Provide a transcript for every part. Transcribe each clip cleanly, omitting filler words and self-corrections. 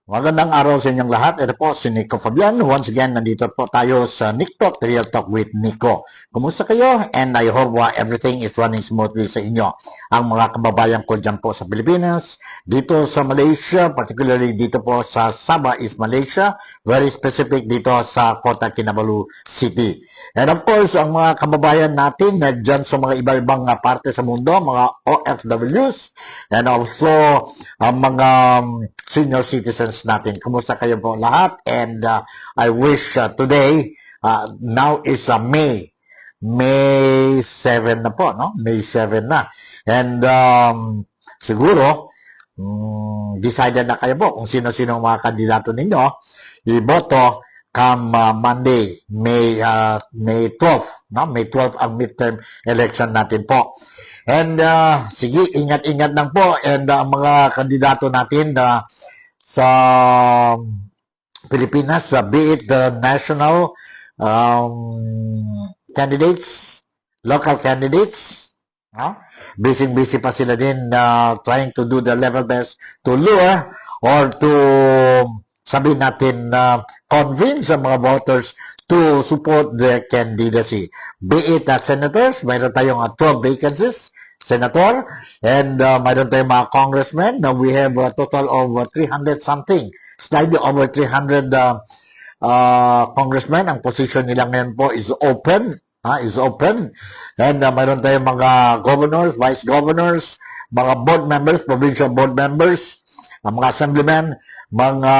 Magandang araw sa inyong lahat. Ito po si Nico Fabian. Once again, nandito po tayo sa NikTok, Real Talk with Nico. Kumusta kayo? And I hope everything is running smoothly sa inyo. Ang mga kababayan ko dyan po sa Pilipinas, dito sa Malaysia, particularly dito po sa Sabah is Malaysia, very specific dito sa Kota Kinabalu City. And of course, ang mga kababayan natin na dyan sa mga iba-ibang parte sa mundo, mga OFWs, and also ang mga senior citizens natin. Kumusta kayo po lahat? And I wish today, now is May 7 na po, no? May 7 na. And siguro, decided na kayo po kung sino-sino mga kandidato ninyo, iboto come Monday, May 12, no? May 12 ang midterm election natin po. And sige, ingat-ingat lang po. And ang mga kandidato natin sa Pilipinas, be it the national candidates, local candidates, no? Busy-busy pa sila din trying to do the level best to lure or to sabihin natin convince ang mga voters to support their candidacy. Be it senators, mayroon tayong 12 vacancies, senator, and mayroon tayong mga congressmen. Now we have a total of 300 something, slightly over 300 congressmen. Ang position nila ngayon po is open. Is open. And mayroon tayong mga governors, vice governors, mga board members, provincial board members, mga assemblymen, mga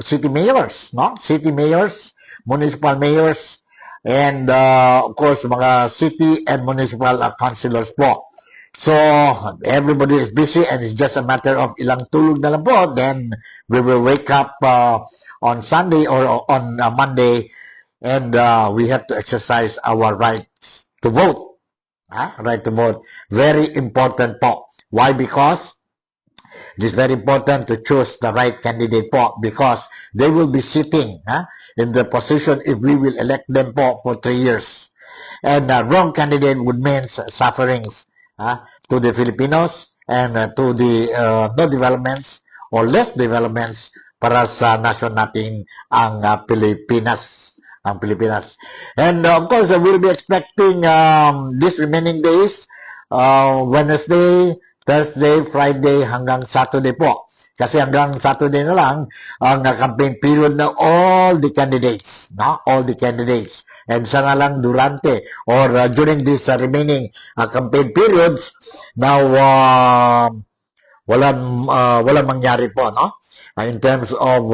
city mayors, no? City mayors, municipal mayors, and of course, mga city and municipal councilors po. So, everybody is busy and it's just a matter of ilang tulog na lang po. Then, we will wake up on Sunday or on Monday and we have to exercise our rights to vote. Right to vote. Very important po. Why? Because it is very important to choose the right candidate po because they will be sitting in the position if we will elect them po for 3 years. And wrong candidate would mean sufferings to the Filipinos and to the no developments or less developments para sa nation natin ang Pilipinas. Ang Pilipinas. And of course, we'll be expecting these remaining days, Wednesday, Thursday, Friday, hanggang Saturday po. Kasi hanggang Saturday na lang ang campaign period ng all the candidates. No? All the candidates. And sana lang durante or during this remaining campaign periods, now walang mangyari po, no? In terms of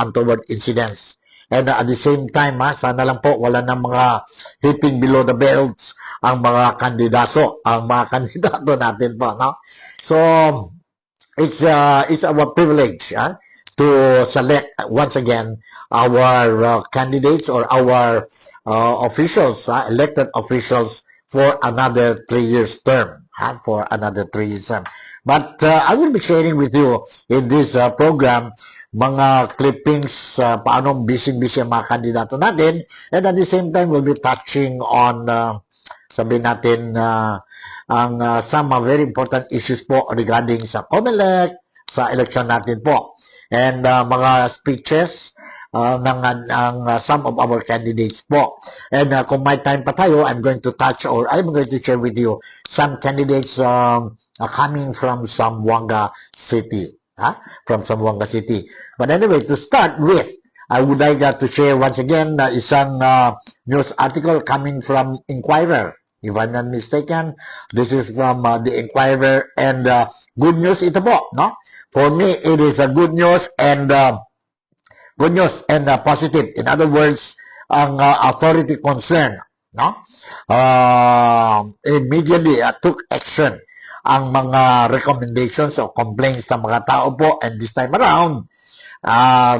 untoward incidents. And at the same time, sana lang po wala ng mga hitting below the belts ang mga kandidato natin po, no? So, it's our privilege to select once again our candidates or our officials, elected officials for another 3 years term, for another 3 years term. But I will be sharing with you in this program mga clippings paano busy-busy ang mga kandidato natin, and at the same time we'll be touching on sabihin natin ang some very important issues po regarding sa COMELEC, sa election natin po, and mga speeches ng some of our candidates po. And kung may time pa tayo, I'm going to touch or I'm going to share with you some candidates coming from Zamboanga City. From Zamboanga City. But anyway, to start with, I would like to share once again isang news article coming from Inquirer. If I'm not mistaken, this is from the Inquirer, and good news ito po, no? For me, it is a good news and positive. In other words, ang authority concerned, no? Immediately took action ang mga recommendations o complaints ng mga tao po, and this time around,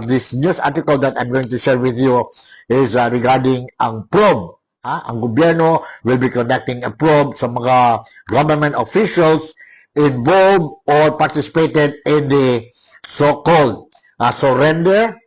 this news article that I'm going to share with you is regarding ang probe. Ang gobyerno will be conducting a probe sa mga government officials involved or participated in the so-called surrender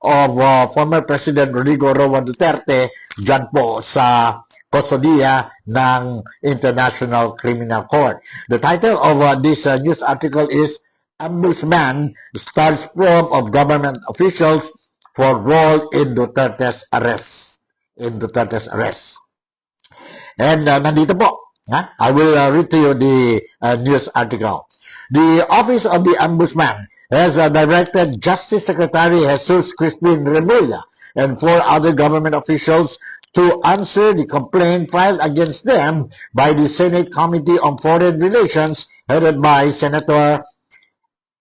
of former President Rodrigo Roa Duterte dyan po sa kustodiya ng International Criminal Court. The title of this news article is ombudsman starts probe of government officials for role in Duterte's arrest. And nandito po, I will read to you the news article. The Office of the Ombudsman has directed Justice Secretary Jesus Crispin Remulla and 4 other government officials to answer the complaint filed against them by the Senate Committee on Foreign Relations headed by Senator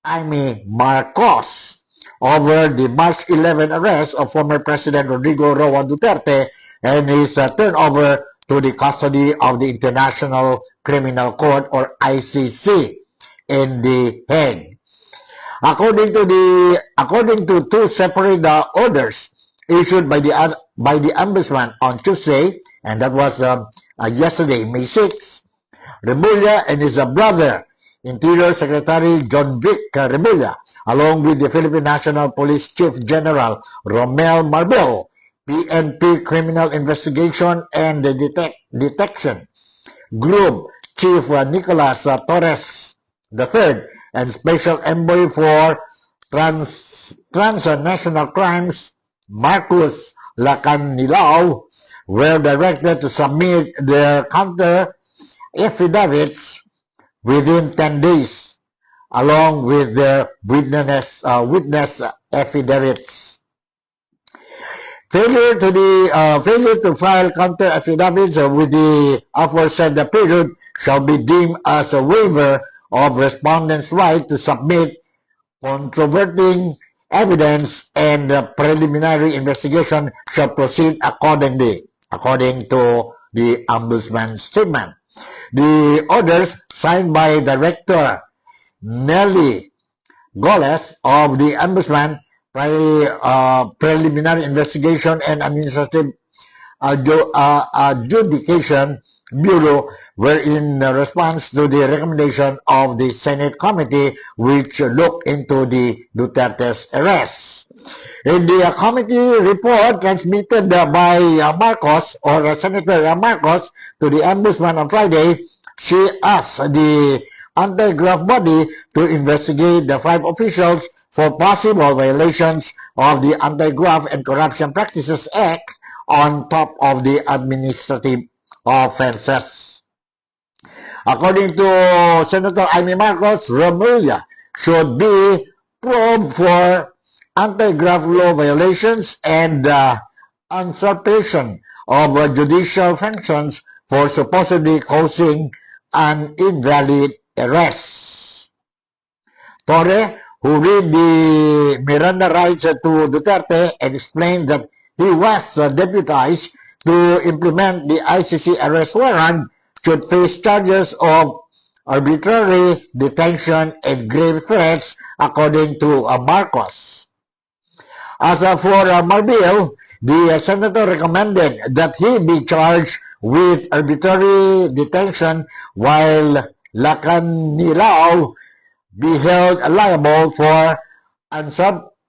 Jaime Marcos over the March 11 arrest of former President Rodrigo Roa Duterte and his turnover to the custody of the International Criminal Court or ICC in The Hague. According to 2 separate orders issued by the Ombudsman on Tuesday, and that was yesterday, May 6, Remulla and his brother, Interior Secretary John Vic Remulla, along with the Philippine National Police Chief General Romel Marbel, PNP Criminal Investigation and Detection Group Chief Nicolas Torres III, and Special Envoy for Transnational Crimes Marcus Lacanilao, were directed to submit their counter affidavits within 10 days, along with their witness affidavits. Failure to file counter affidavits with the aforesaid period shall be deemed as a waiver of respondents' right to submit controverting evidence, and the preliminary investigation shall proceed accordingly, according to the Ombudsman's statement. The orders, signed by Director Nelly Goles of the Ombudsman Preliminary Investigation and Administrative Adjudication Bureau, were in response to the recommendation of the Senate Committee, which looked into the Duterte's arrest. In the committee report transmitted by Marcos, or Senator Marcos, to the Ombudsman on Friday, she asked the anti-graft body to investigate the 5 officials for possible violations of the Anti-Graft and Corruption Practices Act on top of the administrative offenses. According to Senator Jaime Marcos, Remulla should be probed for anti-graft law violations and usurpation of judicial functions for supposedly causing an invalid arrest. Torre, who read the Miranda rights to Duterte and explained that he was deputized to implement the ICC arrest warrant, should face charges of arbitrary detention and grave threats, according to Marcos. As for Marbel, the senator recommended that he be charged with arbitrary detention, while Lacanilao be held liable for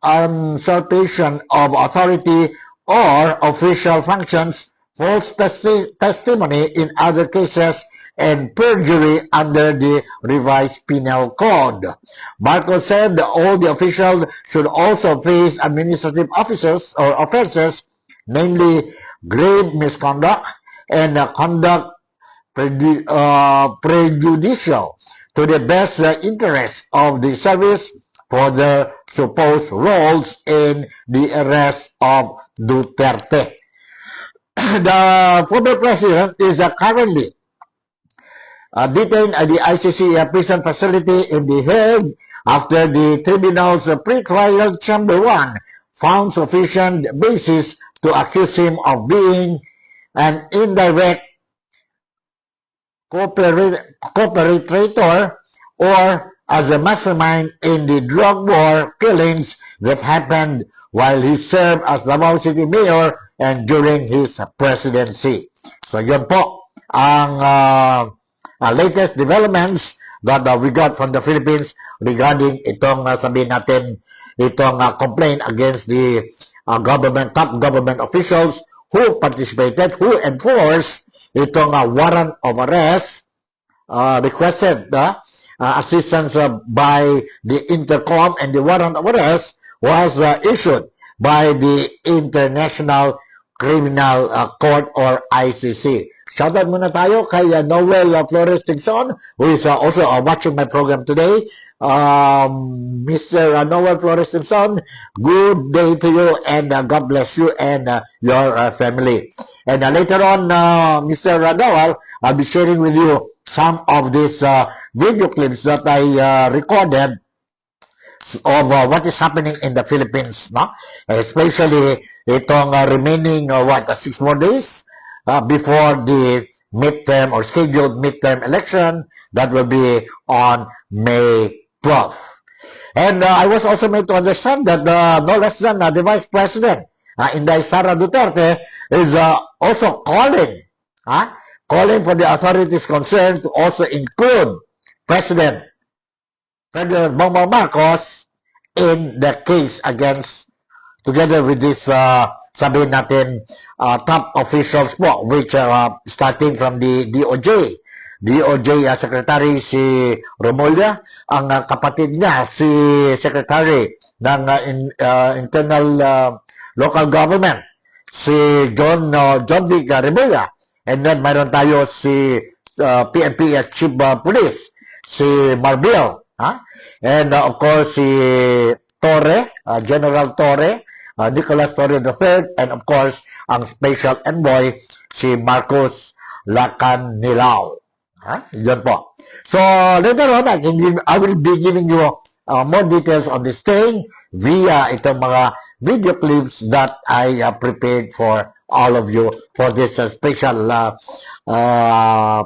usurpation of authority or official functions, false testimony in other cases, and perjury under the revised penal code. Marcos said that all the officials should also face administrative offenses, namely grave misconduct and conduct prejudicial to the best interest of the service for their supposed roles in the arrest of Duterte. The former president is currently detained at the ICC prison facility in The Hague after the tribunal's pre-trial Chamber 1 found sufficient basis to accuse him of being an indirect cooperator or as a mastermind in the drug war killings that happened while he served as Davao City Mayor and during his presidency. So yun po ang latest developments that we got from the Philippines regarding itong sabihin natin itong complaint against the top government officials who participated, who enforced itong warrant of arrest requested assistance by the Intercom, and the warrant of arrest was issued by the International Criminal Court or ICC. Shoutout muna tayo kay Noel Flores Tigson, who is also watching my program today. Mr. Noel Flores Tigson, good day to you, and God bless you and your family. And later on, Mr. Noel, I'll be sharing with you some of these video clips that I recorded of what is happening in the Philippines, no? Especially itong remaining 6 more days before the midterm or scheduled midterm election that will be on May 12th. And I was also made to understand that no less than the Vice President, Inday Sara Duterte, is also calling for the authorities concerned to also include President Bongbong Marcos in the case against, together with this, sabihin natin, top officials po, which starting from the DOJ Secretary si Romulia, ang kapatid niya si Secretary ng Internal Local Government, si John Vic Remulla, and then mayroon tayo si PNP Chief Police, si Marbil, and of course si Torre, General Torre, Nicolas Torre III, and of course ang Special Envoy si Marcos Lacanilao. Yun po. So later on, I will be giving you more details on this thing via itong mga video clips that I prepared for all of you for this special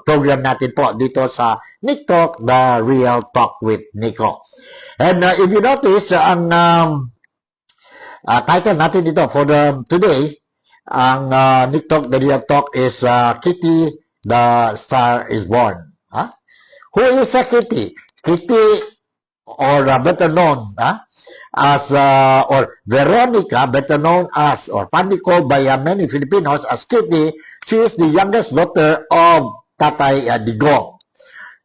program natin po dito sa NikTok, The Real Talk with Nico. And if you notice, ang title natin dito for today, ang NikTok, The Real Talk is Kittie, The Star is Born. Who is Kittie? Kittie, or better known as, or Veronica, better known as, or fondly called by many Filipinos as Kittie. She is the youngest daughter of Tatay Digong.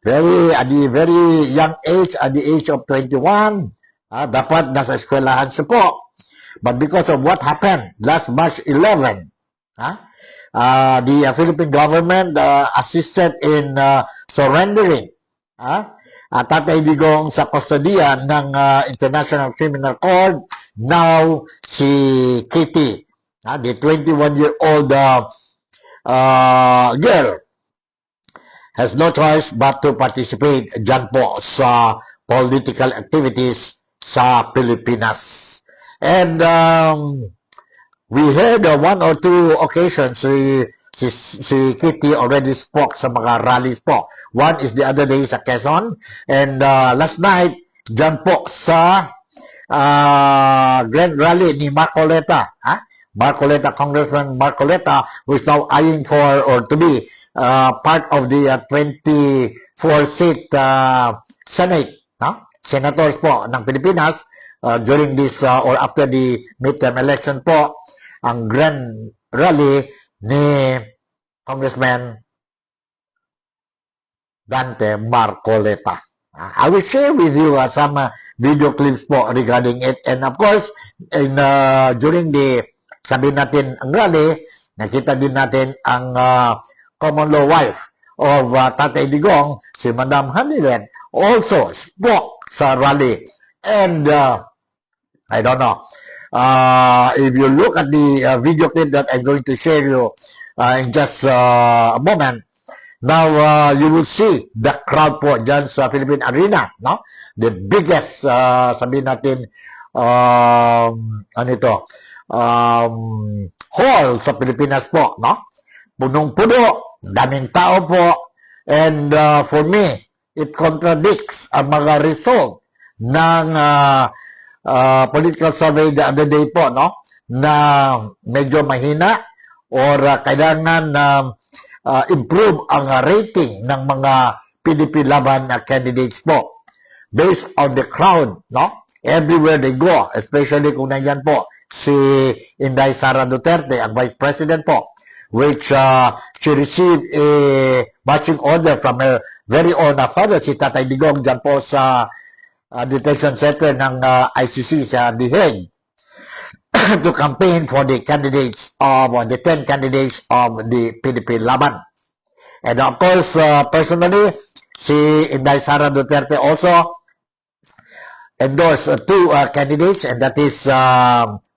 At the very young age, at the age of 21, dapat nasa eskwelahan siya po. But because of what happened last March 11, the Philippine government assisted in surrendering Tatay Digong sa kustodiya ng International Criminal Court. Now, si Kittie, the 21-year-old girl, has no choice but to participate dyan po sa political activities sa Pilipinas. And we heard one or two occasions si Kittie already spoke sa mga rallies po. One is the other day sa Quezon, and last night dyan po sa grand rally ni Marcoleta, Congressman Marcoleta, who is now eyeing for or to be part of the 24-seat Senate, senators po ng Pilipinas during this or after the midterm election po, ang grand rally ni Congressman Dante Marcoleta. I will share with you some video clips po regarding it. And of course, during the, sabihin natin, ang rally, nakita din natin ang common law wife of Tatay Digong, si Madam Hanilen, also spoke sa rally. And I don't know, if you look at the video clip that I'm going to share you in just a moment, now you will see the crowd po dyan sa Philippine Arena, no? The biggest, sabihin natin, hall sa Pilipinas po, no? Punong-puno, daming tao po, and for me, it contradicts ang mga result ng political survey the other day po, no? Na medyo mahina or kailangan improve ang rating ng mga PDP laban na candidates po based on the crowd, no? Everywhere they go, especially kung nandiyan po si Inday Sara Duterte, ang Vice President po. which she received a marching order from her very own father, si Tatay Digong, dyan po sa detention center ng ICC sa The Hague to campaign for the candidates of the 10 candidates of the PDP Laban. And of course, personally, si Inday Sara Duterte also endorsed two candidates, and that is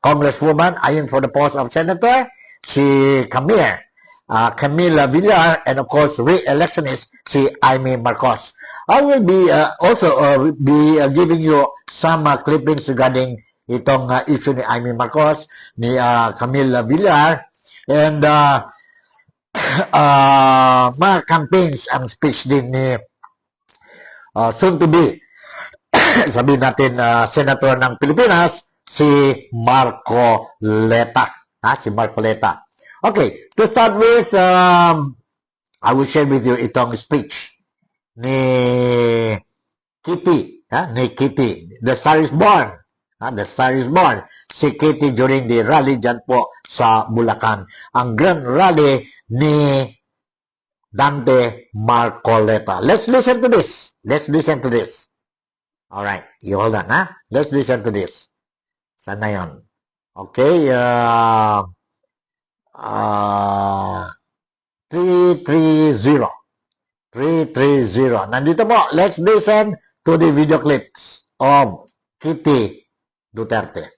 Congresswoman ayon for the post of Senator, si Camila Villar, and of course, re-electionist si Amy Marcos. I will be also be giving you some clippings regarding itong issue ni Amy Marcos, ni Camila Villar, and mga campaigns ang speech din ni soon to be sabihin natin senator ng Pilipinas, si Marcoleta. Si Marcoleta. Okay, to start with, I will share with you itong speech ni Kittie. Ni Kittie. The Star is Born. The Star is Born. Si Kittie during the rally dyan po sa Bulacan. Ang grand rally ni Dante Marcoleta. Let's listen to this. Let's listen to this. Alright, you hold on, ha? Let's listen to this. Sana yun? Okay, 330. 330. Nandito po, let's listen to the video clips of Kittie Duterte.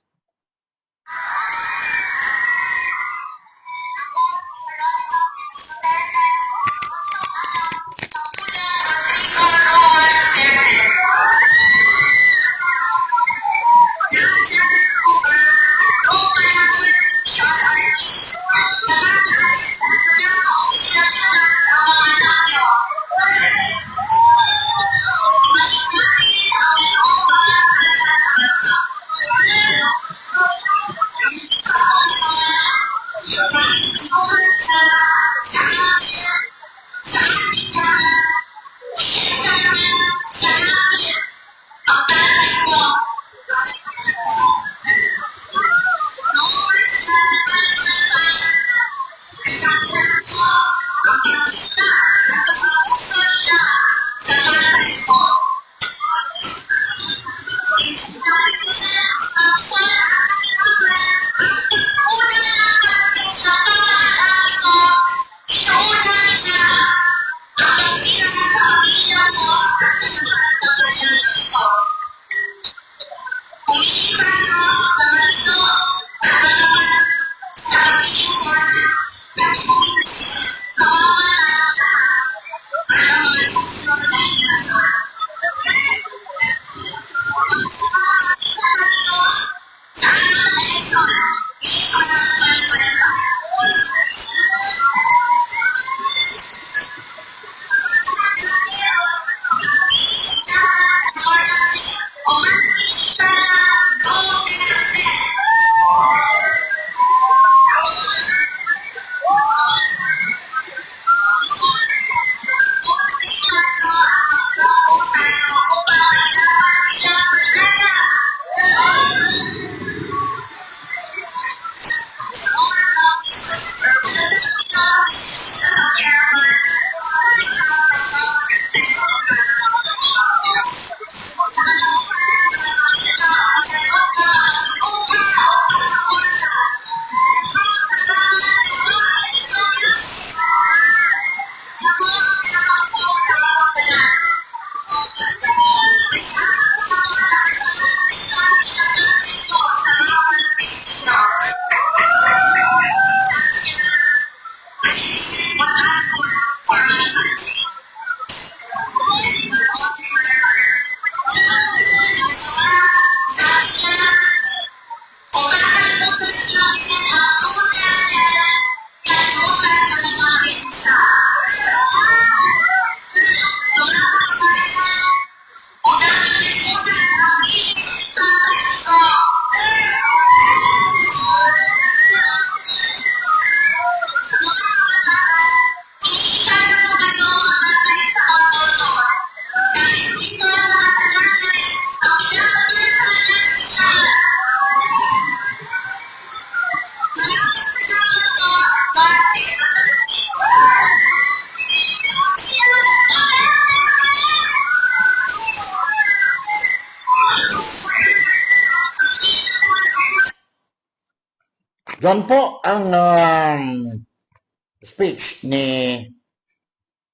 Yan po ang speech ni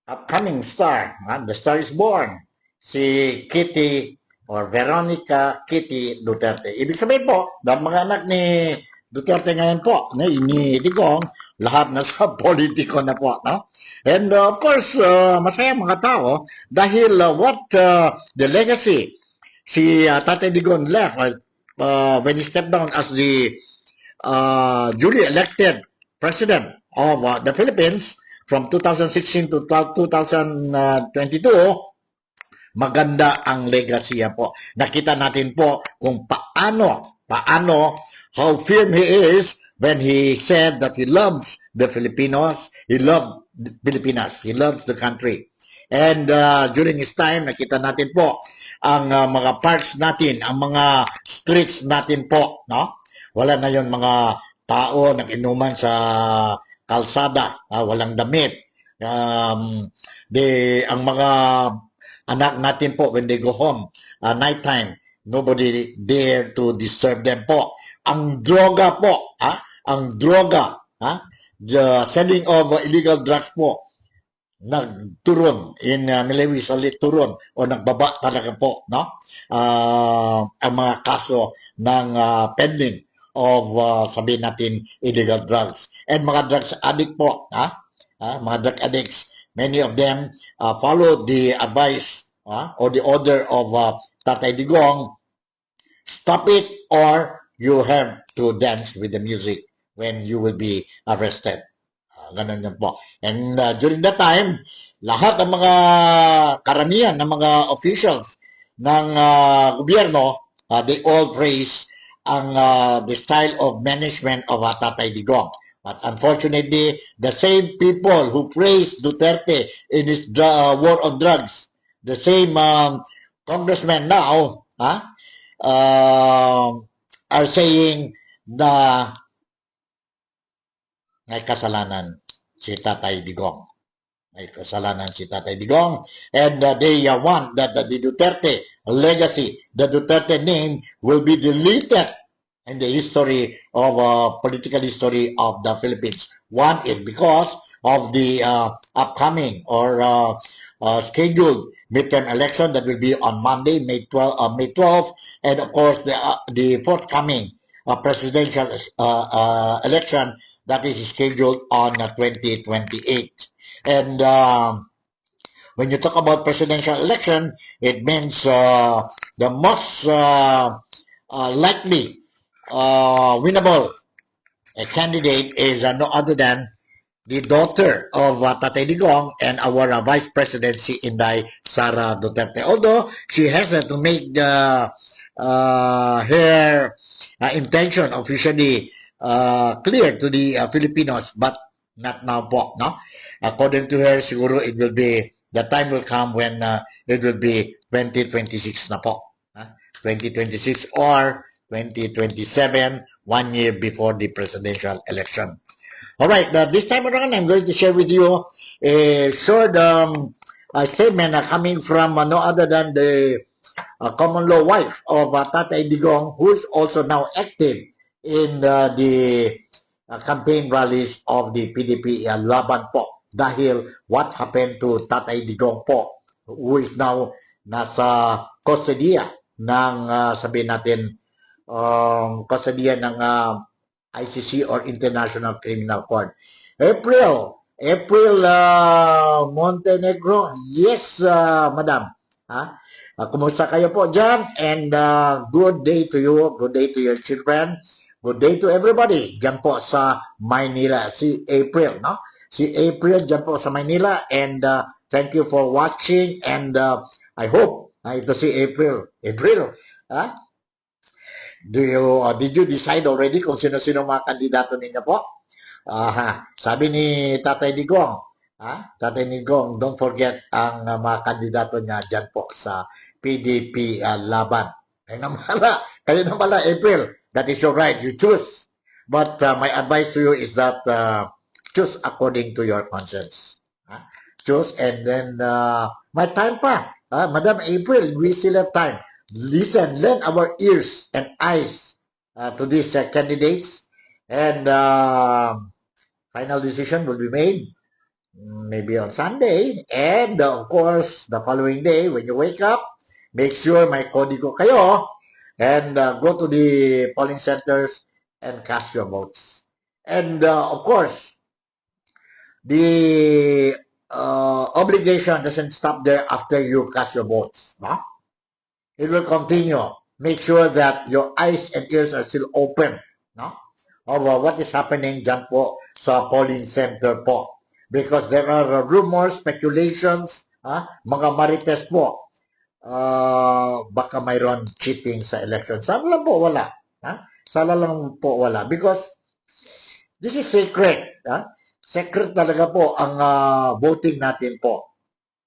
upcoming star, the star is born, si Kittie or Veronica Kittie Duterte. Ibig sabihin po, ang mga anak ni Duterte ngayon po, ni Digong, lahat na sa politiko na po. No? And of course, masaya mga tao dahil the legacy si Tatay Digong left when he stepped down as the duly elected president of the Philippines from 2016 to 2022, maganda ang legacy po. Nakita natin po kung paano, how firm he is when he said that he loves the Filipinos, he loves Pilipinas, he loves the country. And during his time, nakita natin po ang mga parks natin, ang mga streets natin po, no? Wala na yon mga tao nag-inuman sa kalsada, walang damit. Ang mga anak natin po, when they go home, nighttime, nobody dare to disturb them po. Ang droga po, ang droga, the selling of illegal drugs po, nagturon in Milewi Salit turon o nagbaba talaga po, no? Ang mga kaso ng pending of sabihin natin illegal drugs and mga drugs addict po, mga drug addicts, many of them follow the advice or the order of Tatay Digong, stop it or you have to dance with the music when you will be arrested. Ganun yan po. And during that time, lahat ng mga karamihan ng mga officials ng gobyerno, they all praise ang the style of management of Tatay Digong. But unfortunately, the same people who praised Duterte in his war on drugs, the same congressman now, are saying na may kasalanan si Tatay Digong. May kasalanan si Tatay Digong. And they want that the Duterte legacy, the Duterte name will be deleted in the history of political history of the Philippines. One is because of the upcoming or scheduled midterm election that will be on Monday, May 12th, and of course the forthcoming presidential election that is scheduled on 2028. And when you talk about presidential election, it means the most likely winnable candidate is no other than the daughter of Tatay Digong and our Vice President, si Inday Sara Duterte. Although she has to make her intention officially clear to the Filipinos, but not now po, no? According to her, siguro it will be, the time will come when it will be 2026 na po. 2026 or 2027, 1 year before the presidential election. Alright, this time around, I'm going to share with you a short statement coming from no other than the common law wife of Tatay Digong, who is also now active in the campaign rallies of the PDP laban po. Dahil what happened to Tatay Digong po, who is now nasa kustodiya ng sabihin natin kustodiya ng ICC or International Criminal Court. April Montenegro, yes madam. Kumusta kayo po dyan? And good day to you, good day to your children, good day to everybody dyan po sa Maynila. Si April, no? Si April dyan po sa Maynila, and thank you for watching, and I hope, ito si April. April, did you decide already kung sino-sino mga kandidato ninyo po? Sabi ni Tatay Digong, Tatay Digong, don't forget ang mga kandidato niya dyan po sa PDP laban. Kayo na pala, April. That is your right. You choose. But my advice to you is that choose according to your conscience. Choose, and then may time pa. Madam April, we still have time. Listen, lend our ears and eyes to these candidates, And final decision will be made maybe on Sunday. And of course, the following day, when you wake up, make sure may kodigo kayo and go to the polling centers and cast your votes. And of course, the obligation doesn't stop there after you cast your votes. No? It will continue. Make sure that your eyes and ears are still open. No? Of what is happening dyan po sa polling center po. Because there are rumors, speculations, mga marites po. Baka mayroon cheating sa election. Sana lang po wala. Sana lang po wala. Because this is secret. Secret talaga po ang voting natin po.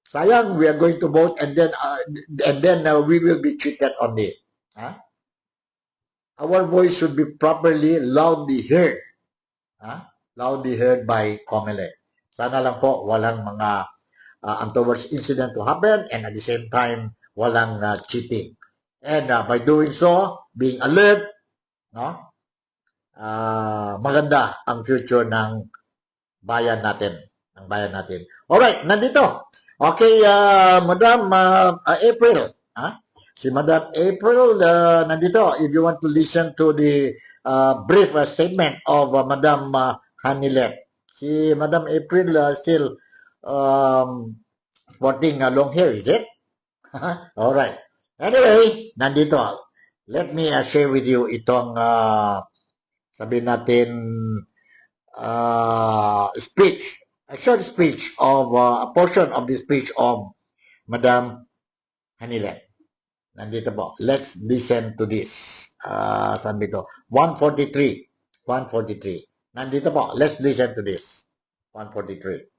Sayang, we are going to vote and then we will be cheated on it. Our voice should be properly, loudly heard. Loudly heard by COMELEC. Sana lang po walang mga untoward incident to happen and at the same time, walang cheating. And by doing so, being alert, no? Maganda ang future ng bayan natin. Ng bayan natin. Alright, nandito. Okay, Madam April. Si Madam April nandito. If you want to listen to the brief statement of Madam Hanilet. Si Madam April still sporting long hair, is it? Alright. Anyway, nandito. Let me share with you itong sabihin natin speech, a short speech of a portion of the speech of Madam Hanilet. Nandito po. Let's listen to this. Sabi ko, 143. 143. Nandito po. Let's listen to this. 143.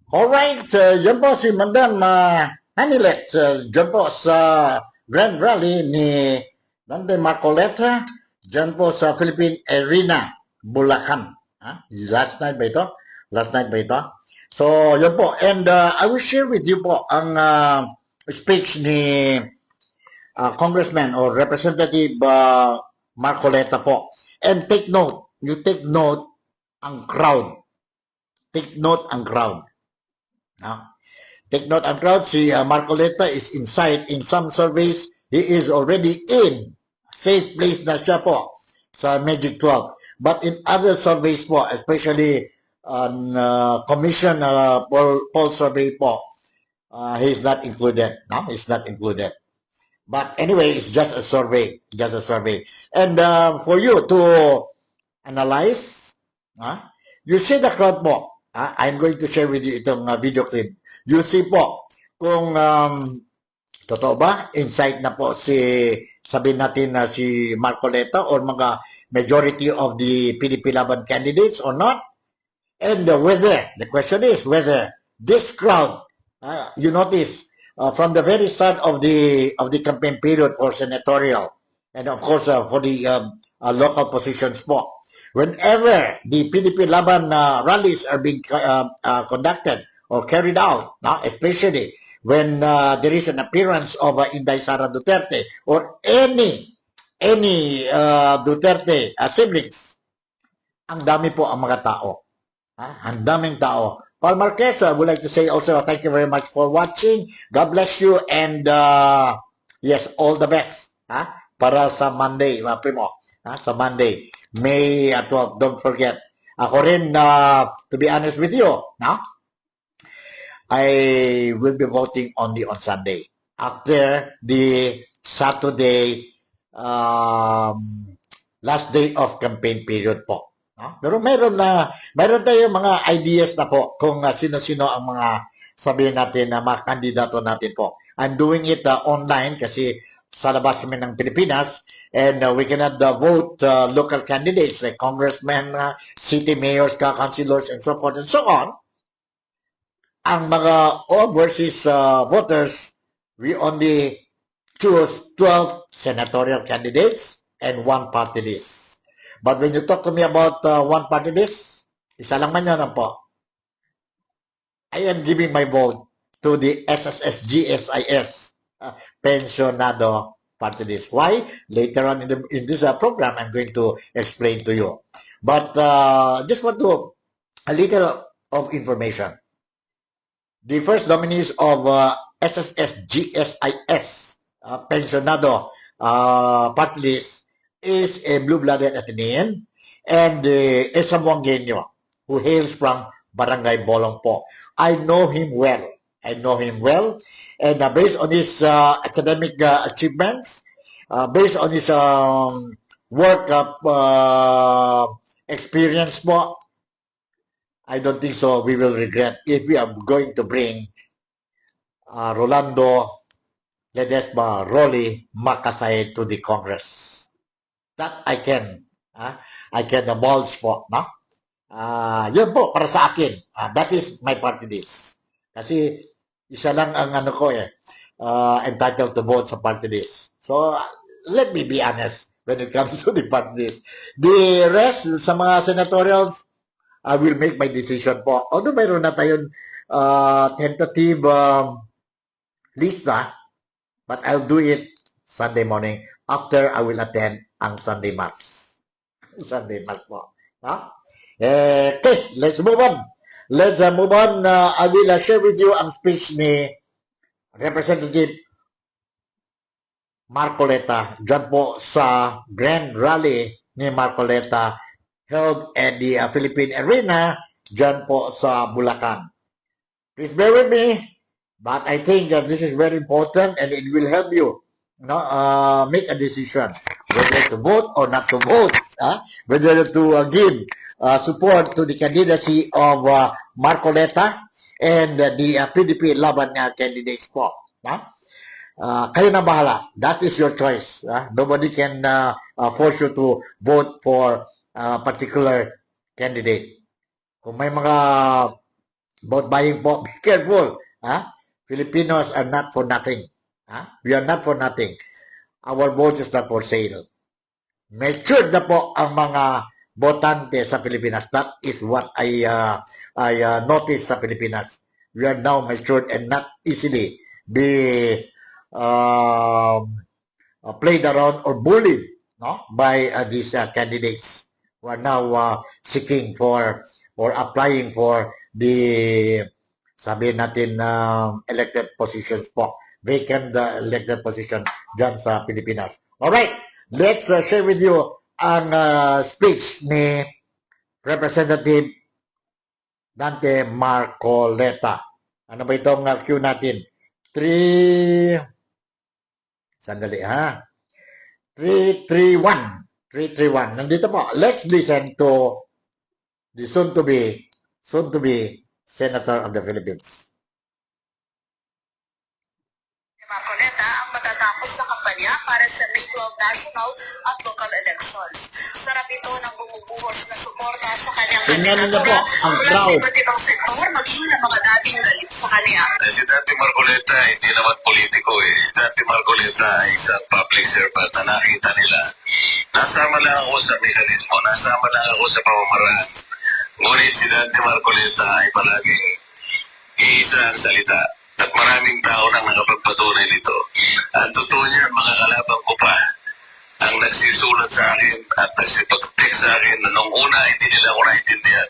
Alright, yan po si Madam Hanilet. Dyan po sa Grand Rally ni Dante Marcoleta. Dyan po sa Philippine Arena, Bulacan. Last night ba ito? Last night ba ito? So, yan po. And I will share with you po ang speech ni Congressman or Representative Marcoleta po. And take note, you take note ang crowd. Take note ang crowd. Take note ang crowd, si Marcoleta is inside. In some surveys, he is already in. Safe place na siya po sa Magic 12. But in other surveys po, especially on commission poll survey po, he is not included. No, he's not included. But anyway, it's just a survey. Just a survey. And for you to analyze, you see the crowd po. I'm going to share with you itong video clip. You see po kung totoo ba inside na po si sabihin natin na si Marcoleta or mga majority of the PDP Laban candidates or not. And the question is whether this crowd, you notice from the very start of the campaign period for senatorial, and of course for the local positions po, whenever the PDP Laban rallies are being conducted or carried out, especially when there is an appearance of Inday Sara Duterte or any Duterte siblings, ang dami po ang mga tao. Ang daming tao. Paul Marquez, I would like to say also thank you very much for watching. God bless you and yes, all the best para sa Monday, primo, sa Monday, May 12. Don't forget. Ako rin, to be honest with you, I will be voting only on Sunday. After the Saturday last day of campaign period po. Pero meron tayong mga ideas na po kung sino-sino ang mga sabihin natin na mga kandidato natin po. I'm doing it online kasi sa labas kami ng Pilipinas and we cannot vote local candidates like congressmen, city mayors, councilors, and so forth and so on. Ang mga overseas voters, we only choose 12 senatorial candidates and 1 party list. But when you talk to me about 1 party list, isa lang man yan po. I am giving my vote to the SSS-GSIS pensionado party list. Why? Later on in this program, I'm going to explain to you. But just want to a little of information. The first nominees of SSS-GSIS pensionado party list is a blue-blooded Atenean and a Zamboangueño who hails from Barangay Bolong po. I know him well. And based on his academic achievements, based on his work experience po, I don't think so we will regret if we are going to bring Rolando Ledesma Rolly Makasay to the Congress. That I can divulge po, yun po, para sa akin. That is my party list. Kasi, isa lang ang entitled to vote sa party list. So, let me be honest when it comes to the party list. The rest, sa mga senatorials, I will make my decision po. Although mayroon na tayong tentative lista, but I'll do it Sunday morning after I will attend ang Sunday Mass. Sunday Mass po. Okay, let's move on. I will share with you ang speech ni Representative Marcoleta dyan po sa Grand Rally ni Marcoleta held at the Philippine Arena dyan po sa Bulacan. Please bear with me, but I think that this is very important and it will help you make a decision whether to vote or not to vote, whether to give support to the candidacy of Marcoleta and the PDP Laban candidates po. Kayo na bahala. That is your choice. Nobody can force you to vote for a particular candidate. Kung may mga vote buying po, be careful. Filipinos are not for nothing. We are not for nothing. Our vote is not for sale. Matured na po ang mga botante sa Pilipinas. That is what I noticed sa Pilipinas. We are now matured and not easily be played around or bullied by these candidates who are now seeking for or applying for the sabihin natin elected positions po. Vacant elected position dyan sa Pilipinas. Alright, let's share with you ang speech ni Representative Dante Marcoleta. Ano ba itong cue natin? 331. 331. Nandito po. Let's listen to the soon to be Senator of the Philippines. Marcoleta Marcoleta ang matatapos na kampanya para sa May 12 national at local elections. Sarap ito ng bumubuhos na suporta sa kanyang kandidatura mula sa iba't ibang sektor, maging ng mga dating galit sa kanya. Si Dati Marcoleta, hindi naman politiko eh. Dati Marcoleta ay isang public servant na nakita nila. Nasama lang ako sa mekanismo, nasama lang ako sa pamamaraan. Ngunit si Dati Marcoleta ay palaging iisa ang salita. At maraming tao nang nakapagpatunay nito. Ang totoo niya, mga kalabang ko pa ang nagsisulat sa akin at nagsipag-text sa akin na nung una hindi nila ako naintindihan.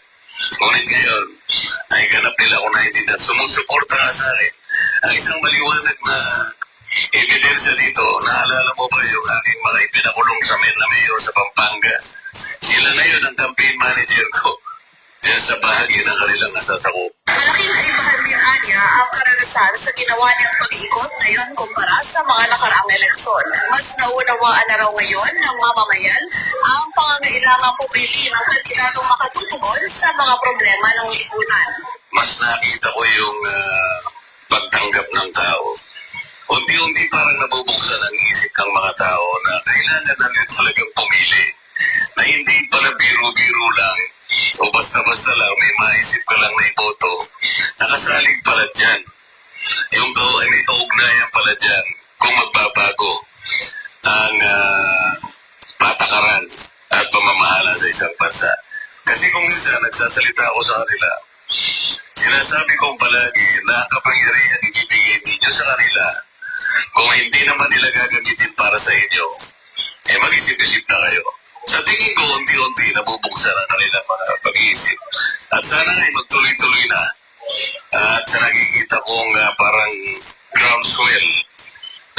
Ngunit ngayon ay ganap nila ako naintindihan. Sumusuporta nga sa akin. Ang isang maliwanag na ebidensya dito, naalala mo ba yung aking mga ipinakulong sa mayor sa Pampanga? Sila ngayon ang campaign manager ko diyan sa bahagi ng kanilang nasasakop. Malaking kaibahan din niya ang karanasan sa ginawa niyang pag-iikot ngayon kumpara sa mga nakaraang eleksyon. Mas naunawaan na raw ngayon ng mamamayan ang pangangailangan pumili ng kandidatong makatutugon sa mga problema ng lipunan. Mas nakita ko yung pagtanggap ng tao. Unti-unti parang nabubuksan ang isip ng mga tao na kailangan natin talagang pumili. Na hindi pala biro-biro lang o basta-basta lang may maisip ka lang na iboto. Nakasalig pala dyan. Yung may kaugnayan pala dyan kung magbabago ang patakaran at pamamahala sa isang bansa. Kasi kung minsan nagsasalita ako sa kanila, sinasabi kong palagi na ang kapangyarihan ibibigay ninyo sa kanila. Kung hindi naman nila gagamitin para sa inyo, mag-isip-isip na kayo. Sa tingin ko, unti-unti nabubuksan ang kanilang mga pag-iisip. At sana ay magtuloy-tuloy na. At sa nakikita kong parang groundswell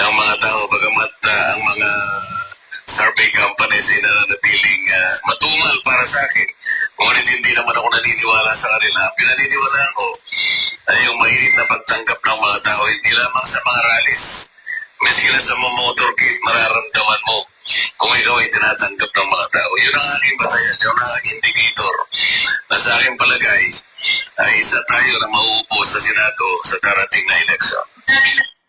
ng mga tao, bagamat ang mga survey companies ay nananatiling matumal para sa akin. Ngunit hindi naman ako naniniwala sa kanila. Pinaniniwalaan ko ay yung mainit na pagtanggap ng mga tao, hindi lamang sa mga rallies. Miski na sa mga motorcade, mararamdaman mo kung ikaw ay tinatanggap ng mga tao. Yun ang aking batayan, yun ang aking indicator na sa aking palagay ay isa tayo na mauupo sa Senado sa darating na eleksyon.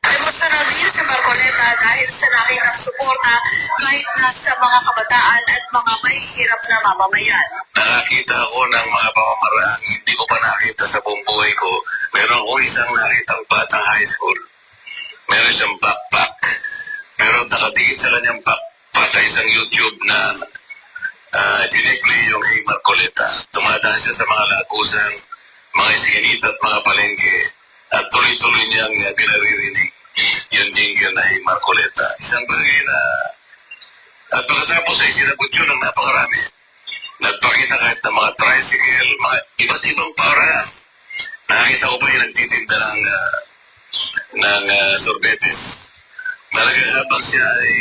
Emosyonal din si Marcoleta dahil sa nakitang suporta kahit na sa mga kabataan at mga mahihirap na mamamayan. Nakakita ako ng mga pamamaraan, hindi ko pa nakita sa buong buhay ko. Meron akong isang nakitang batang high school. Meron siyang backpack. Meron nakadikit sa kanyang backpack ay isang YouTube na dineplay yung Hey Marcoleta. Tumadaan siya sa mga lagusan, mga isinginit at mga palengke. At tuloy-tuloy niyang pinaririnig yung jingle na Hey Marcoleta. Isang bagay na at pagkatapos ay sinagot yun ng napakarami. Nagpakita kahit ng mga tricycle, mga iba't ibang paraan. Nakita ko ba yung nagtitinda ng sorbetes. Talaga habang siya ay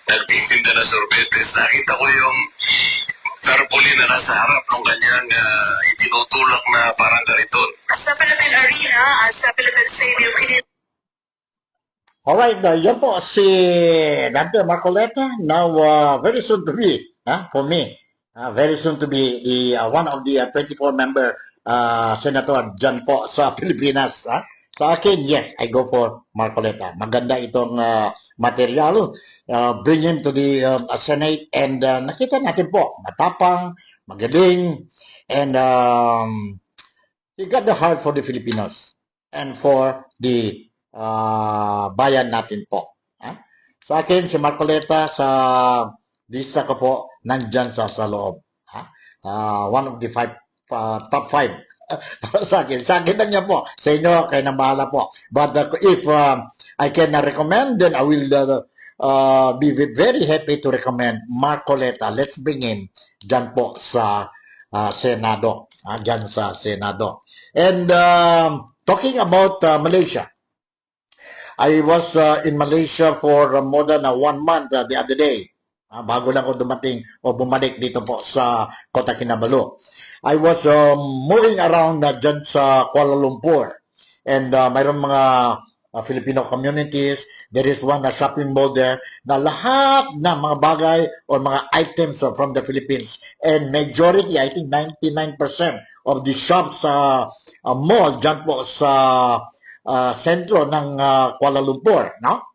nagtitinda ng sorbetes, nakita ko yung tarpaulin na nasa harap ng kanyang itinutulak na parang kariton. Sa Philippine Arena at sa Philippine Stadium, Alright, yan po si Dante Marcoleta. Now, very soon to be, for me, very soon to be one of the 24-member senator dyan po sa Pilipinas. Sa akin, yes, I go for Marcoleta. Maganda itong material. Bring him to the Senate and nakita natin po, matapang, magaling, and he got the heart for the Filipinos and for the bayan natin po. Sa akin, si Marcoleta sa lista ko po, nandyan sa loob. One of the top five. Sa akin lang yan po. Sa inyo, kayo nang bahala po. But if I can recommend, then I will be very happy to recommend Marcoleta. Let's bring him dyan po sa Senado. Dyan sa Senado. And talking about Malaysia, I was in Malaysia for more than 1 month the other day. Bago lang ako dumating o bumalik dito po sa Kota Kinabalu. I was moving around dyan sa Kuala Lumpur. And mayroon mga Filipino communities. There is one shopping mall there na lahat na mga bagay o mga items from the Philippines. And majority, I think 99% of the shops sa mall dyan po sa sentro ng Kuala Lumpur, no?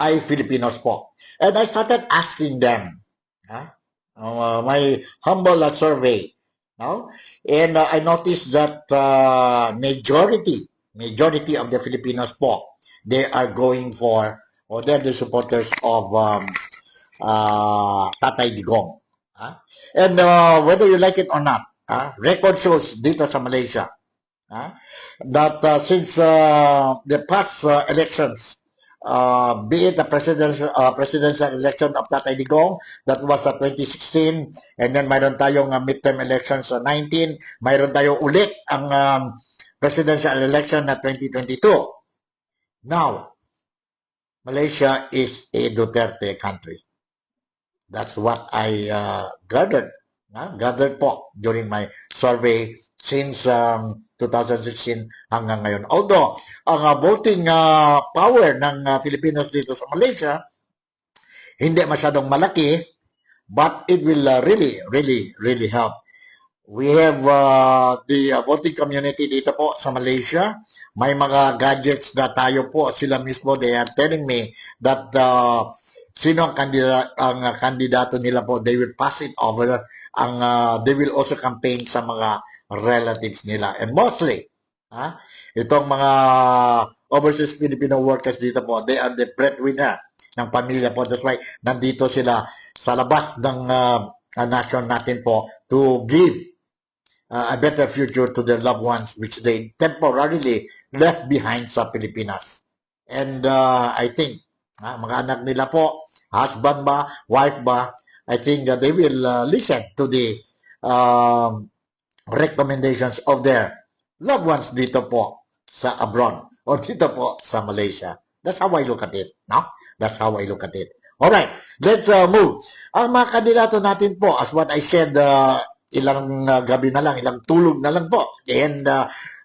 ay Filipinos po. And I started asking them, my humble survey, no? And I noticed that majority of the Filipinos po, they are going for, or they're the supporters of Tatay Digong. And whether you like it or not, record shows dito sa Malaysia that since the past elections, be it the presidential election of Tatay Digong, that was 2016, and then mayroon tayong midterm elections 19, mayroon tayong ulit ang presidential election na 2022. Now, Malaysia is a Duterte country. That's what I gathered po during my survey since 2016 hanggang ngayon. Although, ang voting power ng Filipinos dito sa Malaysia, hindi masyadong malaki, but it will really help. We have the voting community dito po sa Malaysia. May mga gadgets na tayo po, sila mismo, they are telling me that sino ang kandidato nila po, they will pass it over, they will also campaign sa mga relatives nila. And mostly, itong mga overseas Filipino workers dito po, they are the breadwinner ng pamilya po. That's why nandito sila sa labas ng nation natin po to give a better future to their loved ones which they temporarily left behind sa Pilipinas. And I think, mga anak nila po, husband ba, wife ba, I think they will listen to the recommendations of their loved ones dito po sa abroad or dito po sa Malaysia. That's how I look at it. No? That's how I look at it. Alright, let's move. Ang mga kandidato natin po, as what I said, ilang gabi na lang, ilang tulog na lang po. And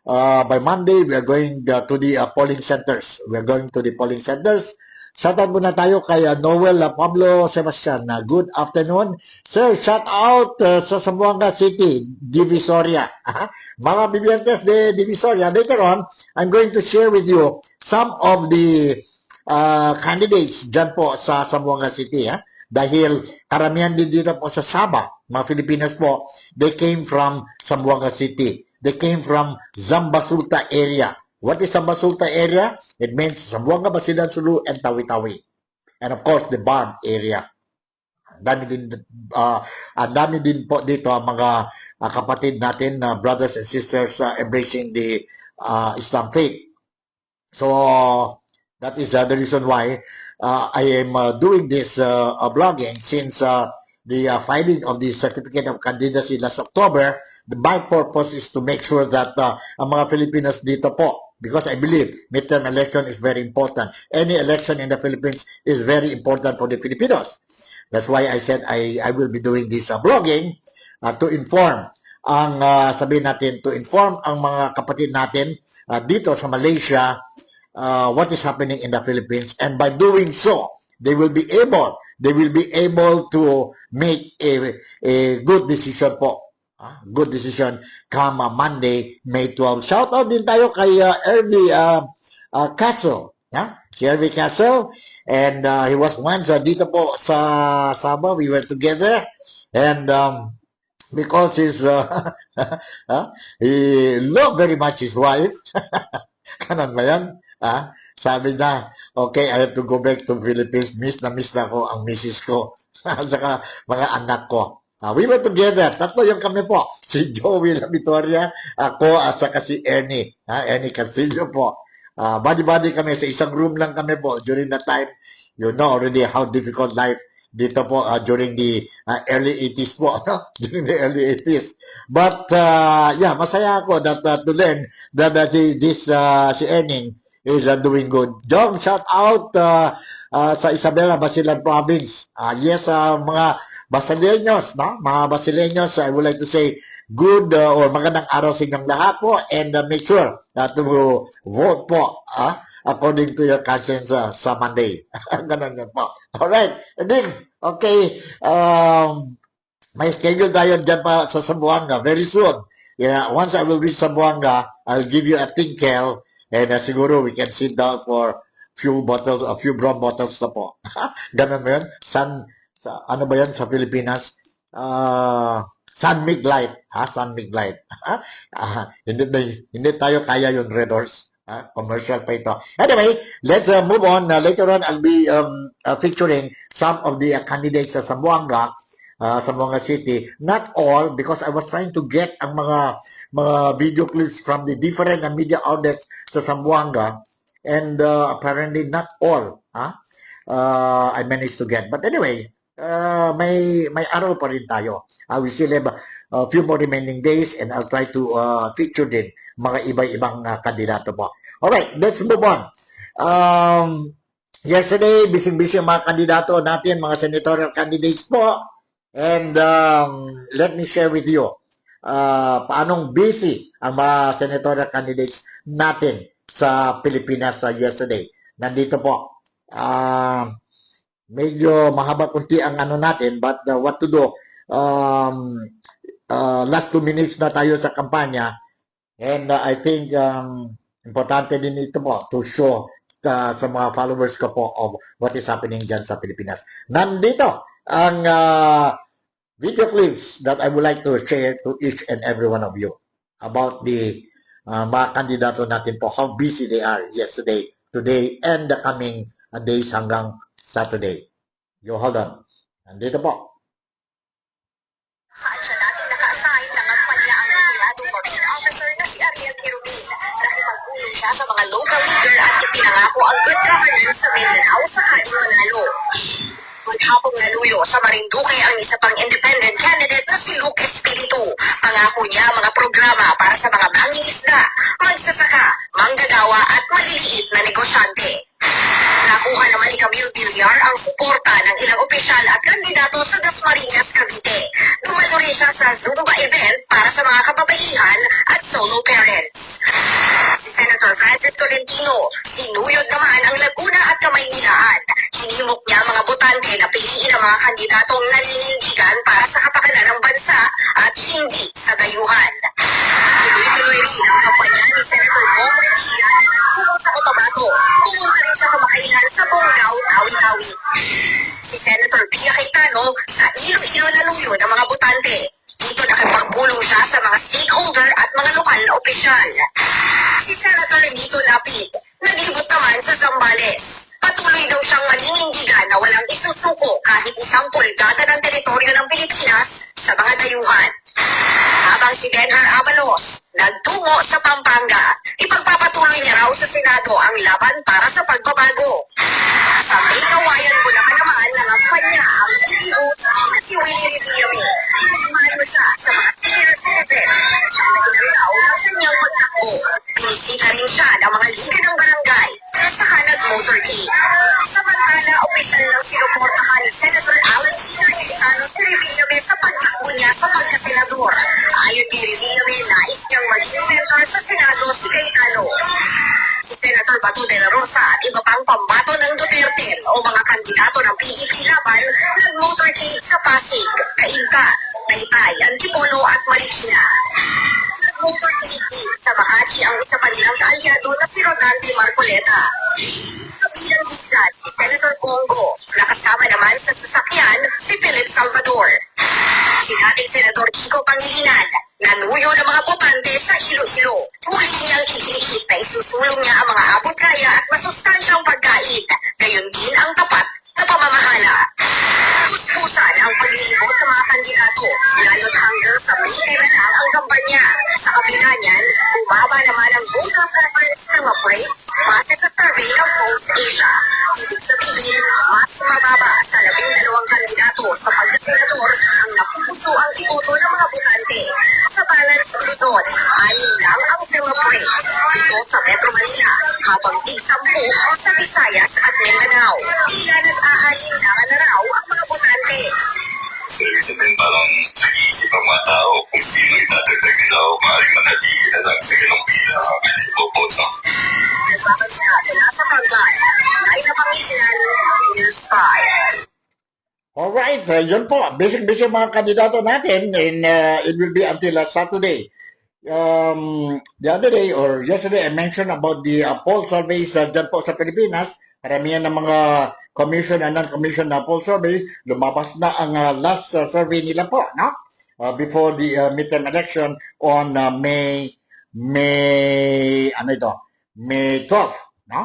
by Monday, we are going to the polling centers. We are going to the polling centers. Shout out muna tayo kay Noel Pablo Sebastian. Good afternoon. Sir, shout out sa Zamboanga City, Divisoria. Mga Bibientes de Divisoria. Later on, I'm going to share with you some of the candidates dyan po sa Zamboanga City. Dahil karamihan din dito po sa Sabah, mga Filipinos po, they came from Zamboanga City. They came from Zambasulta area. What is Zambasulta area? It means Zamboanga, Basilan, Sulu, and Tawi-Tawi. And of course, the Barm area. Ang dami din po dito ang mga kapatid natin, brothers and sisters embracing the Islam faith. So, that is the reason why I am doing this blogging since the filing of the certificate of candidacy last October. My purpose is to make sure that ang mga Filipinos dito po, because I believe midterm election is very important. Any election in the Philippines is very important for the Filipinos. That's why I said I will be doing this blogging to inform ang sabihin natin, to inform ang mga kapatid natin dito sa Malaysia what is happening in the Philippines, and by doing so they will be able to make a good decision po. Good decision come Monday, May 12. Shout out din tayo kay Erby Castle. Si Erby Castle. And he was once dito po sa Sabah. We were together. And because he loved very much his wife. Kanan ba yan? Sabi na, okay, I have to go back to Philippines. Miss na ko ang misis ko. Saka mga anak ko. We were together. Tatlo yung kami po. Si Joey La Victoria, ako, at saka si Ernie. Ernie Castillo po. Body-body kami. Sa isang room lang kami po. During that time, you know already how difficult life dito po during the early 80s po. During the early 80s. But, yeah, masaya ako that to learn that si Ernie is doing good. Jong, shout out sa Isabela, Basilan Province. Yes, mga Basileños, no? Mga Basileños, I would like to say good or magandang araw sa inyong lahat po, and make sure to vote po according to your conscience sa Monday. Ganun yan po. Alright, and then, okay, may schedule tayo dyan pa sa Zamboanga very soon. Yeah, once I will reach Zamboanga, I'll give you a tinkle, and siguro we can sit down for a few brown bottles na po. Ganun mo yun? Ano ba yan sa Pilipinas? Sun Mig Light. Sun Mig Light. Hindi tayo kaya yun, Red Horse. Commercial pa ito. Anyway, let's move on. Later on, I'll be featuring some of the candidates sa Zamboanga, Zamboanga City. Not all, because I was trying to get ang mga video clips from the different media outlets sa Zamboanga, and apparently not all I managed to get. But anyway, may araw pa rin tayo. We still have a few more remaining days, and I'll try to feature din mga iba-ibang kandidato po. Alright, let's move on. Yesterday, busy-busy ang mga kandidato natin, mga senatorial candidates po. And let me share with you paanong busy ang mga senatorial candidates natin sa Pilipinas yesterday. Nandito po. Medyo mahaba kunti ang ano natin, but what to do? Last 2 minutes na tayo sa kampanya, and I think importante din ito po to show sa mga followers ko po of what is happening dyan sa Pilipinas. Nandito ang video clips that I would like to share to each and every one of you about the mga kandidato natin po, how busy they are yesterday, today, and the coming days hanggang Saturday. You hold on. Nandito po. Saan siya natin naka-assign ng kampanya ang retirado Marine officer na si Ariel Kirubin. Nakipagpulong siya sa mga local leader at ipinangako ang good governance sa Mindanao sakaling manalo. Maghapong naluyo sa Marinduque ang isa pang independent candidate na si Luke Espiritu. Pangako niya mga programa para sa mga mangingisda, magsasaka, manggagawa at maliliit na negosyante. Nakuha naman ni Camille Villar ang suporta ng ilang opisyal at kandidato sa Dasmariñas, Cavite. Dumalo rin siya sa Zumba event para sa mga kababaihan at solo parents. Si Senator Francis Tolentino, sinuyod naman ang Laguna at Kamaynilaan. Hinimok niya mga botante na piliin ang mga kandidatong naninindigan para sa kapakanan ng bansa at hindi sa dayuhan. Tuloy-tuloy rin ang kampanya ni Senator Bong Revilla tungo sa Cotabato. Pumunta rin siya kamakailan sa Bonggao, Tawi-Tawi. Si Senator Pia Cayetano sa Iloilo naluyo ng mga botante. Dito nakipagpulong siya sa mga stakeholder at mga lokal na opisyal. Si Senator Nito Lapid, naglibot naman sa Zambales. Patuloy daw siyang maninindigan na walang isusuko kahit isang pulgada ng teritoryo ng Pilipinas sa mga dayuhan. Habang si Benhar Abalos nagtungo sa Pampanga, ipagpapatuloy niya raw sa Senado ang laban para sa pagbabago. Sa may kawayan Bulacan naman nangangpan niya ang CEO na si Willie Revillame. Nagmano siya sa mga senior citizen na nagilang raw ang kanyang pagtakbo. Pinisita rin siya ng mga liga ng barangay na saka nag-motorcade. Samantala, opisyal ng sinuportahan ni Senator Alan P. Cayetano si Revillame sa pagtakbo niya sa pagkasenador. Ayon kay Revillame, nais niyang maging mentor sa Senado si Cayetano. Si Senator Bato de la Rosa at iba pang pambato ng Duterte o mga kandidato ng PDP laban nag-motorcade sa Pasig, Cainta, Taytay, Antipolo at Marikina. Nag-motorcade din sa Makati ang isa pa nilang kaalyado na si Rodante Marcoleta. Kabilang isa si Senator Bongo, nakasama naman sa sasakyan si Philip Salvador. Si dating Senador Kiko Pangilinan, nanuyo ng mga botante sa Iloilo. Muli niyang iginiit na isusulong niya ang mga abot kaya at masustansyang pagkain. Gayon din ang tapat na pamamahala. Puspusan ang paglilibot ng mga kandidato, lalo't hanggang sa May na lang ang kampanya. Sa kabila niyan, bumaba naman ang voter preference ng appraise base sa survey ng Polls Asia. Ibig sabihin, mas mababa sa 12 kandidato sa pagkasenador ang napupuso ang iboto ng mga botante. Sa balance Luzon, 6 lang ang celebrate. Ito sa Metro Manila, habang 10 sa Visayas at Mindanao. Tila nag-aalinlangan na raw ang mga botante. Ibig sabihin parang nag-iisip ang mga tao kung sino yung tatagdagin o maaaring manatili na lang sa ganong pila ang kanyang boboto. Nagbabalita mula sa Pagay, Laila Pangilinan, News 5. Alright, yun po. Busy mga kandidato natin, and it will be until Saturday. The other day or yesterday, I mentioned about the poll surveys dyan po sa Pilipinas. Karamihan ng mga commission and non-commission na poll survey, lumabas na ang last survey nila po, no? Before the midterm election on ano ito? May 12, no?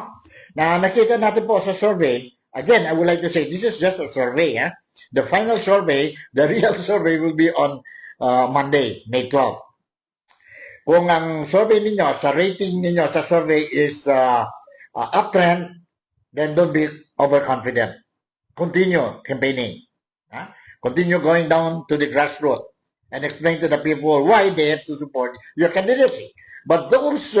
Na nakita natin po sa survey, again, I would like to say, this is just a survey, eh? The final survey, the real survey will be on Monday, May 12. Kung ang survey ninyo, sa rating ninyo sa survey is uptrend, then don't be overconfident. Continue campaigning. Continue going down to the grassroots and explain to the people why they have to support your candidacy. But those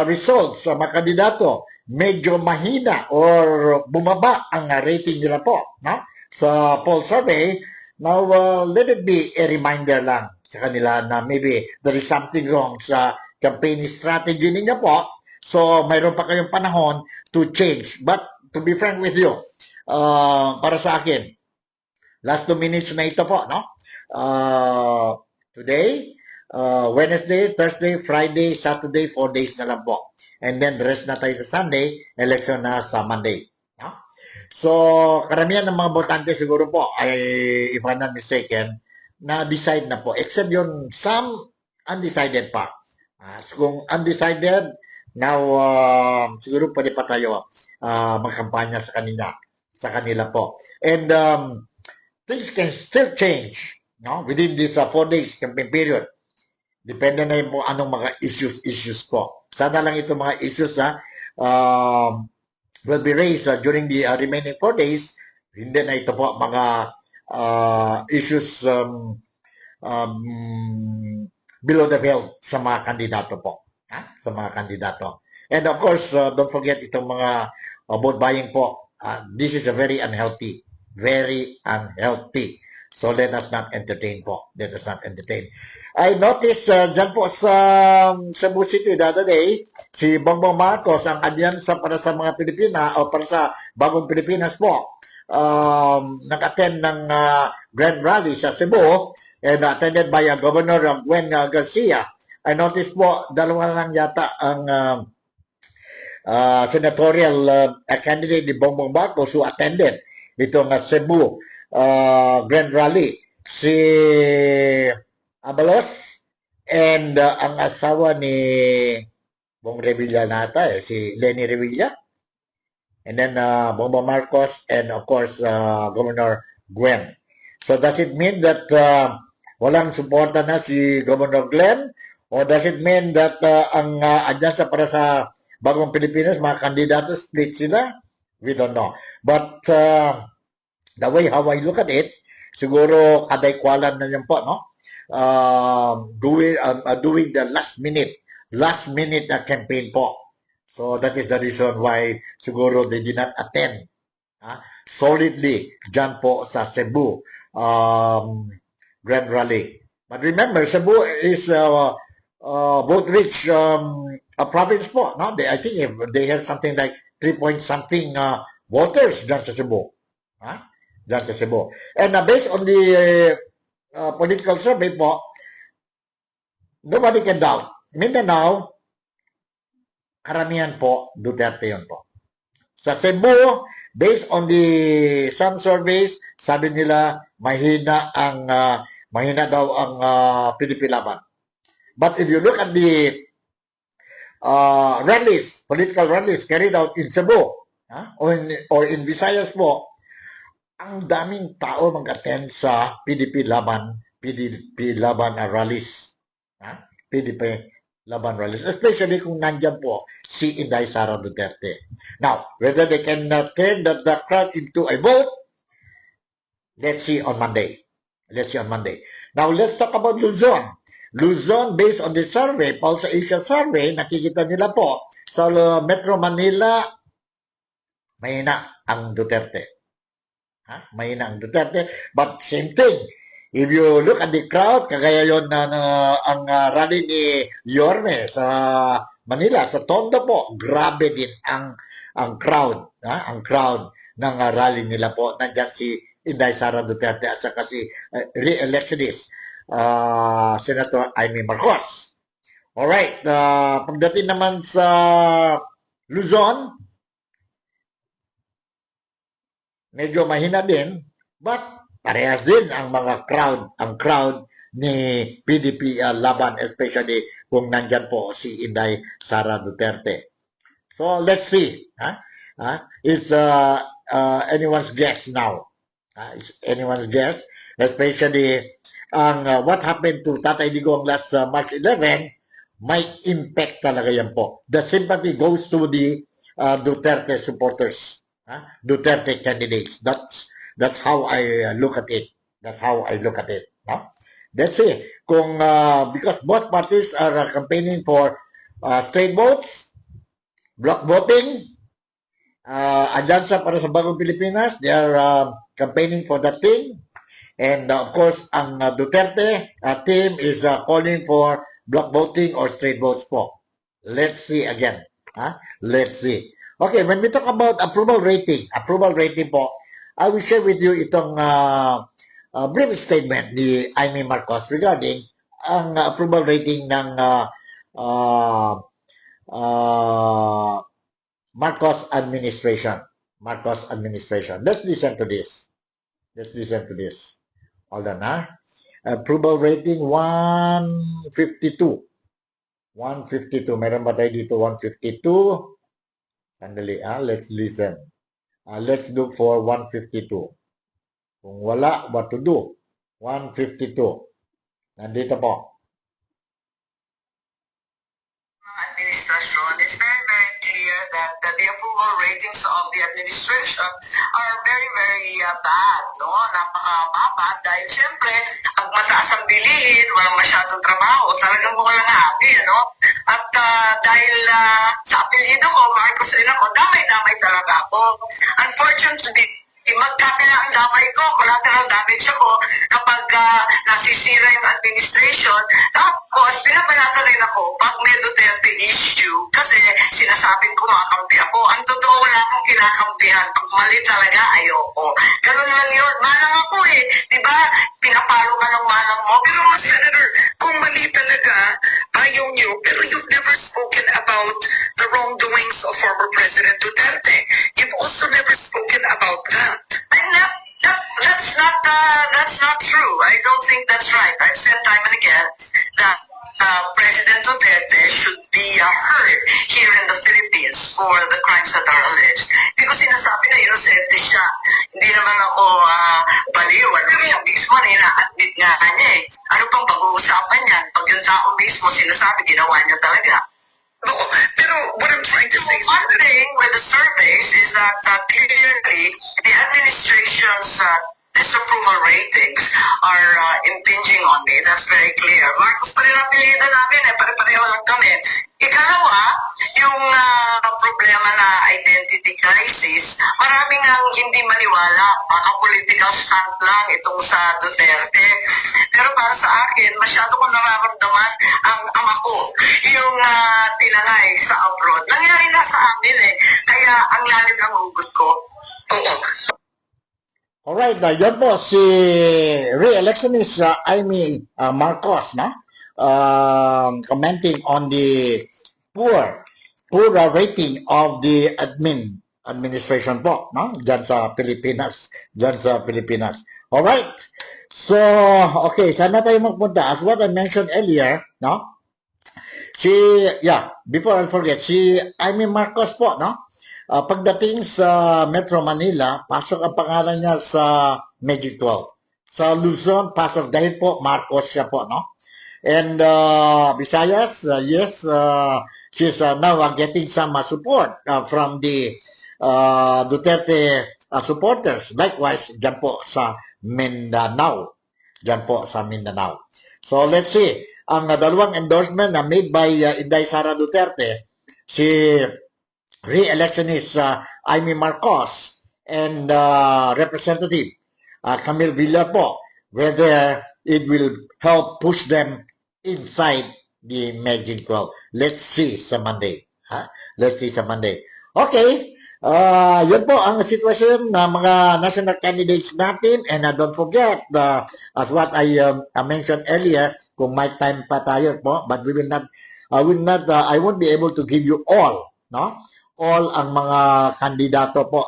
results sa mga kandidato, medyo mahina or bumaba ang rating nila po, no? Sa poll survey. Now, let it be a reminder lang sa kanila na maybe there is something wrong sa campaign strategy ninyo po. So, mayroon pa kayong panahon to change. But, to be frank with you, para sa akin, last 2 minutes na ito po, no? Today, Wednesday, Thursday, Friday, Saturday, 4 days na lang po. And then, rest na tayo sa Sunday, election na sa Monday. No? So, karamihan ng mga botante siguro po ay, if I'm not mistaken, na-decide na po. Except yung some undecided pa. So, kung undecided, now, siguro pwede pa tayo magkampanya sa kanila po. And things can still change, no? Within this 4 days campaign period. Depende na yung anong mga issues po. Sana lang itong mga issues will be raised during the remaining 4 days. Hindi na ito po mga issues below the belt sa mga kandidato po. Sa mga kandidato. And of course, don't forget itong mga vote buying po. This is a very unhealthy. Very unhealthy. So let us not entertain po. Let us not entertain. I noticed dyan po sa Cebu City the other day, si Bongbong Marcos, ang alyansa para sa mga Pilipina o para sa bagong Pilipinas po, nag-attend ng grand rally sa Cebu and attended by Governor Gwen Garcia. I noticed po, dalawa lang yata ang senatorial candidate ni Bongbong Marcos who attended itong Cebu grand rally. Si Abalos and ang asawa ni Bong Revilla nata, si Lenny Revilla. And then Bongbong Marcos and of course Governor Gwen. So does it mean that walang suporta na si Governor Glenn? Or does it mean that ang adyansa para sa bagong Pilipinas, mga kandidato split sila? We don't know. But the way how I look at it, siguro kadaykualan na yan po, no? Doing the last minute campaign po. So that is the reason why siguro they did not attend solidly dyan po sa Cebu Grand Rally. But remember, Cebu is both rich a province po. No? I think they have something like 3 point something voters dyan sa Cebu. Dyan sa Cebu. And based on the political survey po, nobody can doubt. Mindanao, karamihan po, Duterte yun po. Sa Cebu, based on the some surveys, sabi nila mahina daw ang PDP laban. But if you look at the rallies, political rallies carried out in Cebu or in Visayas po, ang daming tao mag-attend sa PDP laban rallies. PDP laban rallies, especially kung nandyan po si Inday Sara Duterte. Now, whether they can turn the crowd into a vote, let's see on Monday. Now, let's talk about Luzon. Luzon, based on the survey, Pulse Asia survey, nakikita nila po, sa Metro Manila, mahina ang Duterte. Mahina ang Duterte. But same thing, if you look at the crowd, kagaya yun ang rally ni Yorme sa Manila, sa Tondo po, grabe din ang crowd. Ang crowd ng rally nila po. Nandyan si Inday Sara Duterte at saka si re-electionist Senator Amy Marcos. Alright, pagdating naman sa Luzon, medyo mahina din, but parehas din ang mga crowd ni PDP laban, especially kung nandyan po si Inday Sara Duterte. So let's see. It's anyone's guess now. It's anyone's guess, especially what happened to Tatay Digong last March 11 might impact talaga yan po. The sympathy goes to the Duterte supporters, Duterte candidates. That's how I look at it. That's how I look at it. Let's see. Kung, because both parties are campaigning for straight votes, block voting, Alyansa para sa Bagong Pilipinas, they are campaigning for that thing. And of course, ang Duterte team is calling for block voting or straight votes po. Let's see again. Let's see. Okay, when we talk about approval rating po, I will share with you itong brief statement ni Amy Marcos regarding ang approval rating ng Marcos administration. Let's listen to this. Hold on, approval rating 152. 152. Meron ba tayo dito 152? Sandali, let's listen. Let's look for 152. Kung wala, what to do? 152. Nandito po. Administration, it's very, very clear that the approval ratings of the administration are very, very bad, no? Napakababa dahil siyempre, pag mataas ang bilihin, walang masyadong trabaho, talagang walang happy, no? At dahil sa apelyido ko, Marcos rin ako, damay-damay talaga ako. Unfortunately, magkapila ang damay ko, collateral damage ako kapag nasisira yung administration. Tapos, binabanatan rin ako pag may Duterte issue kasi sinasabing ko makakampi ako. Ang totoo, wala akong kinakampihan. Pag mali talaga, ayoko. Ganun lang yun. Manang ako eh. Diba? Pinapalo ka ng manang mo. Pero Senator, kung mali talaga, ayaw nyo. Pero you've never spoken about the wrongdoings of former President Duterte. You've also never spoken about that. That's not true. I don't think that's right. I've said time and again that President Duterte should be heard here in the Philippines for the crimes that are alleged. Because sinasabi na innocent siya. Hindi naman ako baliw. Ano siya mismo na ina-admit nga niya eh. Ano pang pag-uusapan niyan? Pag yung tao mismo sinasabi, ginawa niya talaga. No, pero what I'm trying to say is one thing with the surveys is that clearly the administration's disapproval ratings are impinging on me. That's very clear. Marcos pa rin ang pilihan namin eh. Pare-pareho lang kami. Ikalawa, yung problema na identity crisis, maraming ang hindi maniwala. Baka political stunt lang itong sa Duterte. Pero para sa akin, masyado ko nararamdaman ang ama ko, yung tinangay sa abroad. Nangyari na sa amin eh. Kaya ang lalim ng hugot ko. Oo. Alright, yun po si re-electionist Amy Marcos, commenting on the poor rating of the administration po, dyan sa Pilipinas. Alright, so, okay, saan na tayo magpunta? As what I mentioned earlier, before I forget, si Amy Marcos po, pagdating sa Metro Manila, pasok ang pangalan niya sa Magic 12. Sa Luzon, pasok dahil po Marcos siya po, And Visayas, yes, she's now getting some support from the Duterte supporters. Likewise, dyan po sa Mindanao. So let's see, ang dalawang endorsement na made by Inday Sara Duterte, si re-electionist Amy Marcos and Representative Camille Villar po, whether it will help push them inside the Magic 12. Let's see sa Monday. Okay, yun po ang sitwasyon ng mga national candidates natin, and don't forget, as what I mentioned earlier, kung may time pa tayo po, but I won't be able to give you all, all ang mga kandidato po,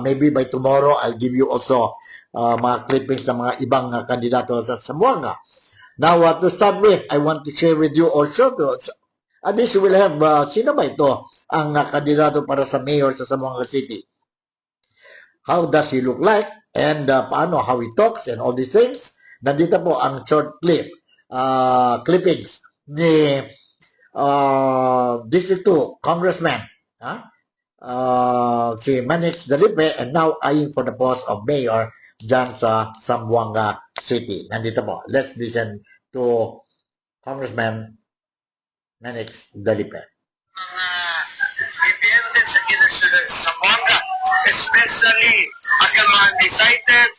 Maybe by tomorrow, I'll give you also mga clippings ng mga ibang kandidato sa Zamboanga. Now, to start with, I want to share with you also, at least you will have, sino ba ito ang kandidato para sa mayor sa Zamboanga City? How does he look like? And paano, how he talks and all these things. Nandito po ang short clippings ni District 2 Congressman, si Manix Dalipe, and now eyeing for the post of mayor dyan sa Zamboanga City. Nandito po. Let's listen to Congressman Manix Dalipe. Bibiyente sa kinagsulat sa Zamboanga, especially aking mga undecided,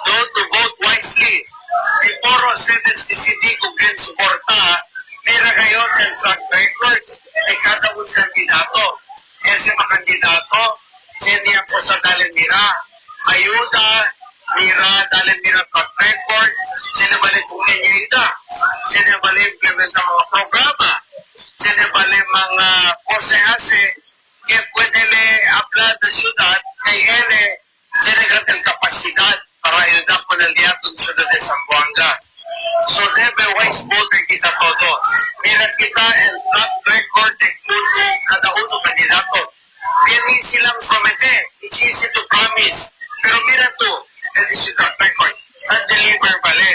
to vote wisely. Before sentence ni City kung ganyan suporta, mira kayo ng track record, ay kada un kandidato. Kaya si mga kandidato, siya po sa dalin mira. Ayuda, mira, dalin mira track record, siya balik kung inyuida. Siya balik implement ang mga programa. Siya balik mga konsehase, kaya pwede le hablar ng syudad, kay ele, siya nagratang kapasidad para ayuda po ng liyatong syudad de Zamboanga. So debe wise voter kita todo. Mira kita and track record de puno kada uno kandidato. Hindi silang promete. It's easy to promise. Pero mira to, and this is track record. At deliver bale.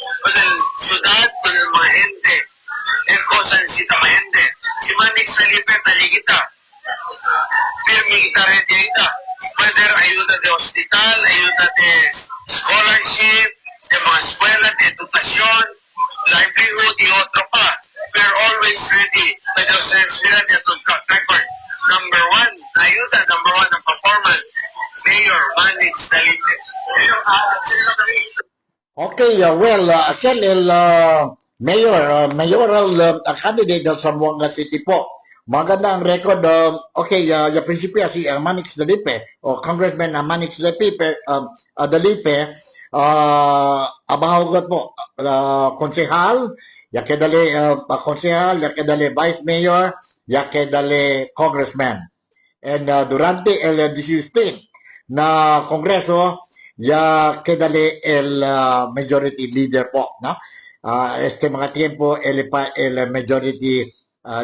Kung syudad, kung mga hende. And kung saan sita mga hende. Si Manix Felipe, tali kita. Pirmi kita rin kita. Whether ayuda de hospital, ayuda de scholarship, de mga eskwela, de edukasyon, livelihood, y otro pa. We're always ready. By the sense, mira, de track record. Number one, ayuda. Number one, ang performance. Mayor Manix Dalipe. Okay, again, mayoral candidate ng Zamboanga City po. Maganda ang record. Okay, yung prinsipyo si Manix Dalipe o Congressman Manix Dalipe, abahagot po, konsehal, yakedali konsehal, yakedali vice mayor, yakedali congressman. And durante el 16 na kongreso, yakedali el majority leader po, no? Este mga tiempo, el majority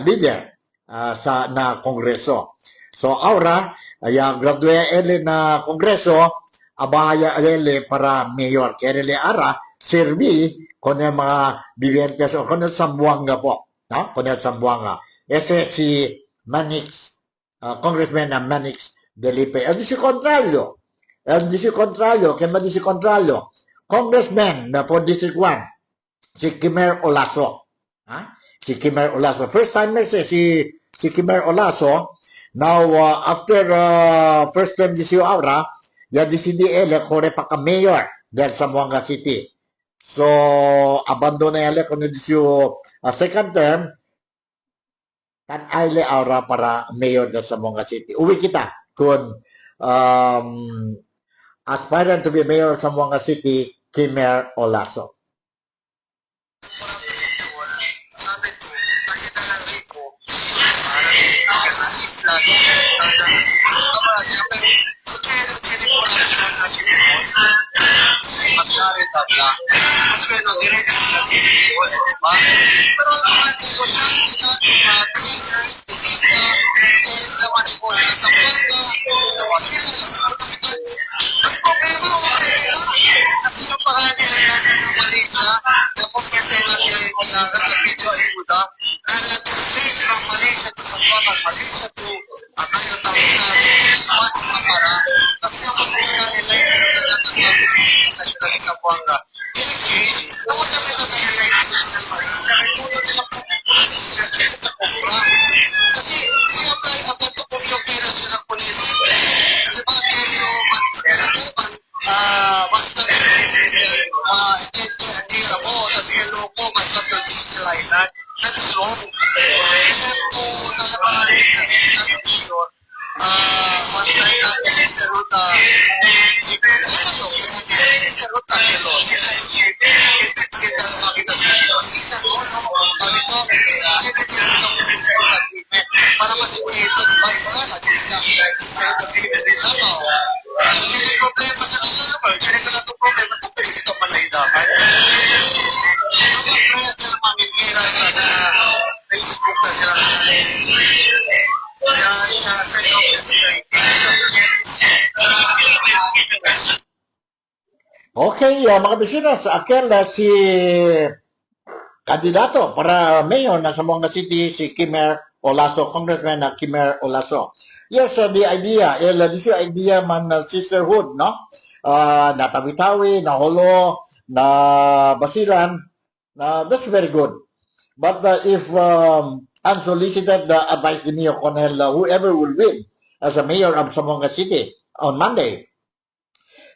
leader sa na kongreso. So ahora, gradué ele na kongreso, abaya ele para mayor. Kaya ele ara, servi con el mga vivientes o con el Zamboanga po. No? Con el Zamboanga. Ese si Manix, Congressman Manix Dalipe. El dice contrario. Kaya ba dice contrario? Congressman for District 1, si Kimer Olaso. Si Kimer Olaso. First timer si Kimer Olaso. Now, after first term di si Aura, ya decide ele kore pa ka mayor del Zamboanga City. So, abandona ele kung di si second term, kan aile Aura para mayor del Zamboanga City. Uwi kita kung aspirant to be mayor of Zamboanga City, Kimer Olaso. Sabi ko, nakita lang rin ko, isla, mas narin tabla, mas meron direct na sisipo, diba? Pero ang mga negosyante na, traders, tinis naman ko sa Zamboanga, may problema o kasi yung parang nila ng Malaysia, tapos kasi natin ang video ay muda, na natusin ng Malaysia to Zamboanga, Malaysia to tayo tawag na iwan na para, kasi ang mas nila nila yung sa syudad ng Zamboanga. Kasi, naman namin na tayo like ng Malaysia, may tuto nila po sa kumpra. Kasi, siya tayo agad to kung yung pera sila ng polisi. Di ba, pero basta hindi ako, kasi yung loko, mas nagdagis sila ilan. That is wrong. Kaya po, nalabarin kasi nila ng mayor, Okay, mga bisita, sa akin si kandidato para mayor na Zamboanga City, si Kimer Olaso, Congressman na Kimer Olaso. Yes, the idea, this is idea man sisterhood, no? Na Tawi-Tawi, na Holo, na Basilan, that's very good. But if unsolicited advice ni Mio Conel, whoever will win as a mayor of Zamboanga City on Monday,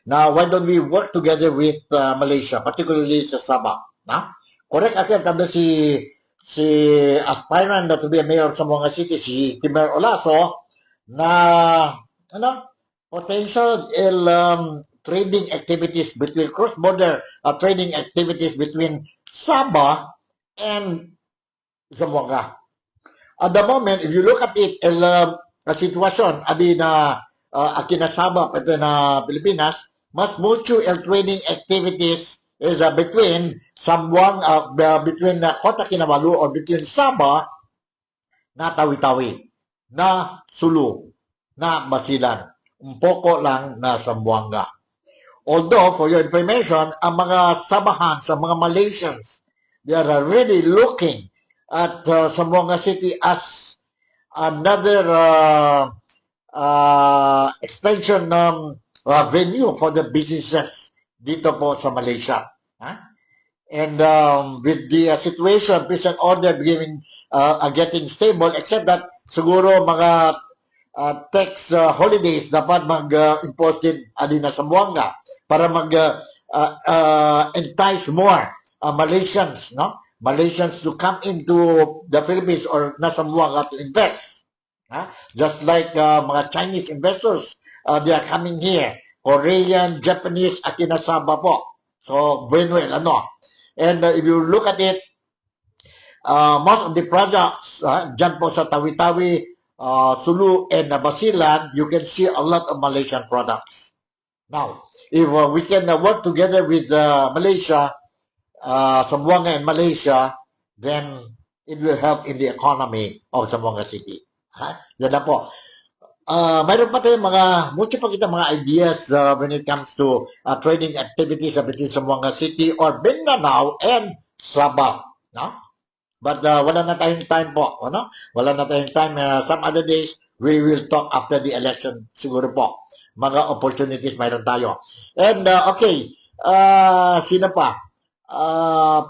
now why don't we work together with Malaysia, particularly sa Sabah? Na? Correct, akin tanda si aspirant na to be a mayor sa mga city, si Kimer Olaso, na ano, potential trading activities between cross-border trading activities between Sabah and Zamboanga. At the moment, if you look at it, sitwasyon, abi na akinasaba pati na Pilipinas, mas mutual trading activities is between between Kota Kinabalu or between Sabah na Tawi-Tawi, na Sulu, na Basilan. Un poko lang na Zamboanga. Although, for your information, ang mga Sabahan, sa mga Malaysians, they are really looking at Zamboanga City as another extension venue for the businesses dito po sa Malaysia. Huh? And with the situation, peace and order beginning getting stable, except that siguro mga tax holidays dapat mag-impose din na sa Zamboanga para entice more Malaysians, no? Malaysians to come into the Philippines or nasa Zamboanga to invest. Just like mga Chinese investors, they are coming here. Korean, Japanese, at kinasaba po. So, bueno, ano. And if you look at it, most of the projects dyan po sa Tawi-Tawi, Sulu, and Basilan, you can see a lot of Malaysian products. Now, if we can work together with Malaysia, Zamboanga and Malaysia, then it will help in the economy of Zamboanga City. Yan na po. Mayroon pa tayong mucho pa kita mga ideas when it comes to trading activities between Zamboanga City or Mindanao and Sabah. No? But wala na tayong time po. Ano? Wala na tayong time. Some other days, we will talk after the election. Siguro po. Mga opportunities mayroon tayo. And okay, sino pa?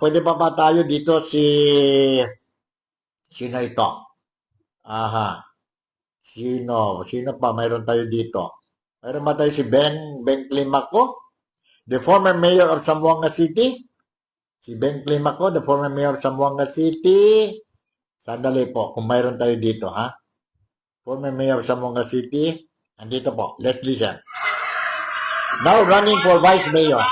Pwede pa ba tayo dito sino ito? Aha. Sino pa mayroon tayo dito? Mayroon ba tayo si Ben Climaco? The former mayor of Zamboanga City? Si Ben Climaco, the former mayor of Zamboanga City. Sandali po, kung mayroon tayo dito, ha? Former mayor of Zamboanga City. Andito po, let's listen. Now running for vice mayor.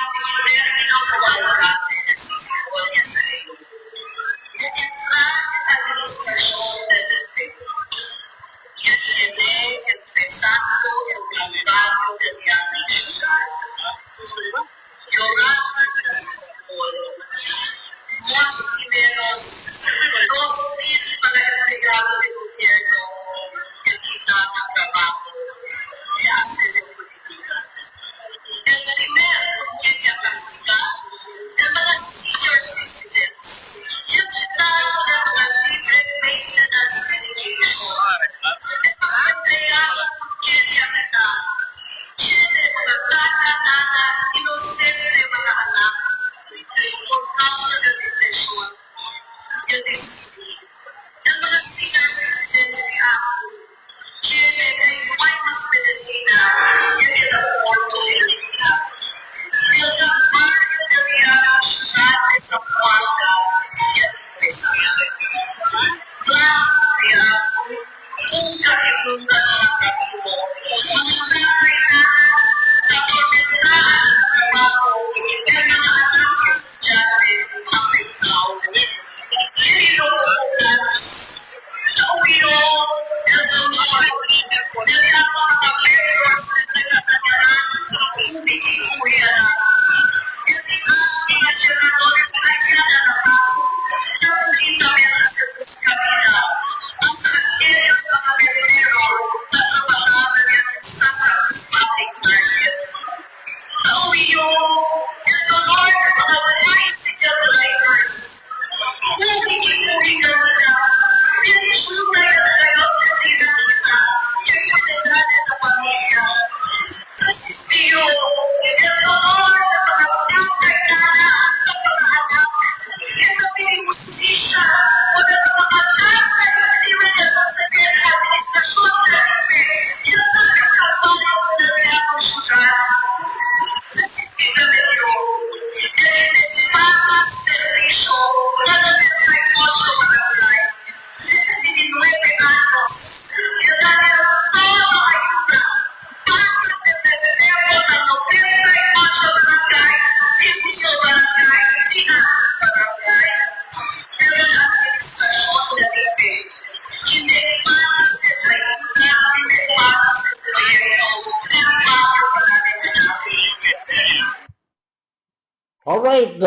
Alright,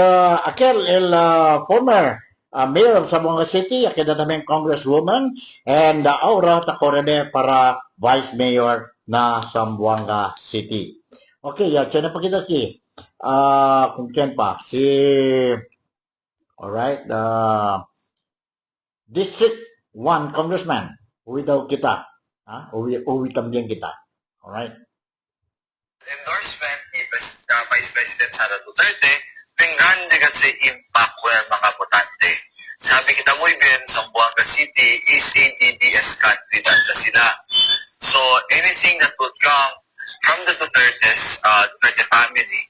aquel former mayor of Zamboanga City, aquel na namin congresswoman, and ahora tako rin para vice mayor na Zamboanga City. Okay, tiyan na pa kita ki. Kung tiyan pa, alright, District 1 Congressman, uwi daw kita. Uwi también kita. Alright. Endorsement ni Vice President Sara Duterte, pingrande kasi impact ng mga botante. Sabi kita mo din, Zamboanga City is a DDS country na sila. So anything that would come from the Duterte family,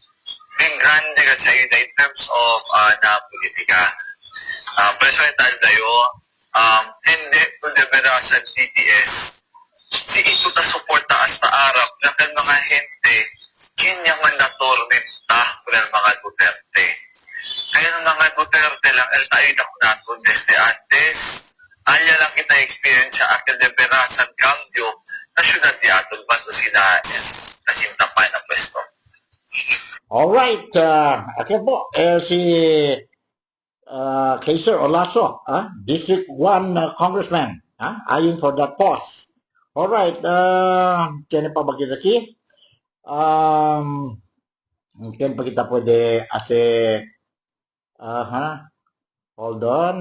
pingrande kasi in terms of na politika. Presentado tayo, hindi kung debera sa DDS, si ito ta suporta hasta Arab na kan mga gente kanya mandator nita ng mga Duterte. Kaya ng mga Duterte lang el tayo na kunaton desde antes. Anya lang kita experience sa akin de berasan cambio na syudad di aton bato sila nasintapan na pwesto. Alright, aquel po, si Kaiser Olaso, District 1 Congressman, eyeing for that post. Alright, tiyan pa ba kita ki? Tiyan pa kita pwede hold on.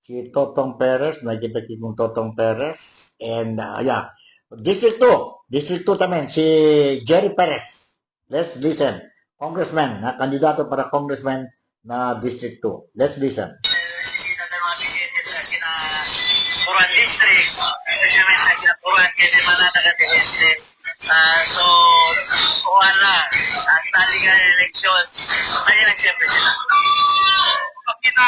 Si Totong Perez, nakikita ki kung Totong Perez. And, District 2 tamen, si Jerry Perez. Let's listen. Congressman, kandidato para congressman na District 2. Let's listen. Puruan District, especially sa Puruan, kaya malata ka district. So, wala, ang taliga ng eleksyon, kaya lang siyempre sila. Pag kita,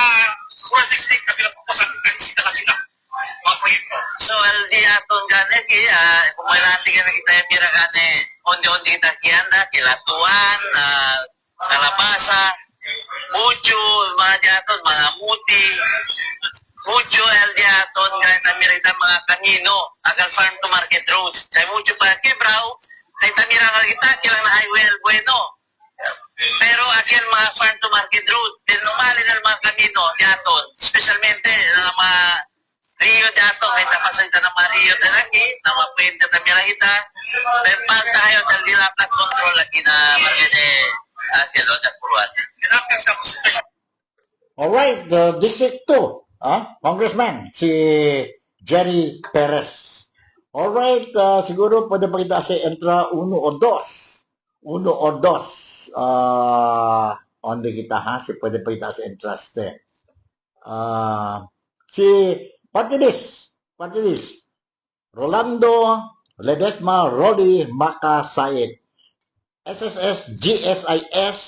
Puruan District, kabilang po sa sila ka sila. Mga proyekto. So, LD aton ganet, kaya, kung may natin ka na kita yung mira gane, ondi-ondi kita kiyanda, kilatuan, kalabasa, mucho, mga diaton, mga muti, mucho el diaton kahit namirita mga kanino agal farm to market roads kaya mucho pa kebraw kahit namira kita kilang na highway bueno pero agal mga farm to market road din normali na mga kanino diaton specialmente na mga Rio diaton kahit napasalita ng mga Rio na lagi na mga pwede namira kita then pag tayo dahil nila na control lagi na magede kilo na puruan Alright, District 2. Congressman, si Jerry Perez. Alright, siguro pwede pa kita si entra 1 o 2. 1 o 2. Onde kita si pwede pa kita si entraste. Si party list. Rolando Ledesma Rolly Maca Sayed. SSS GSIS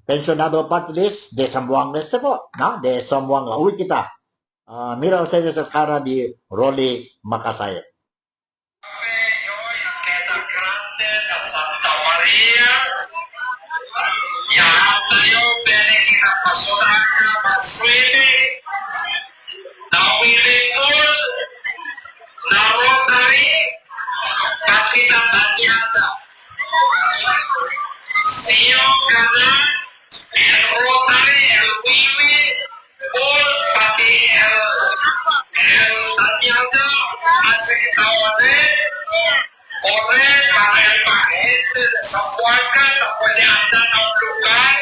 pensionado party list de Zamboanga este po, no? De Zamboanga. Uwi kita. Mira ustedes el cara de Rolly Macasaya. Siyo kanan, el Rotary, el Wiwi, Paul, pati el Tanyada, at Sekitawane, Ore, para el gente de Zamboanga, na pwede andan ang lugar,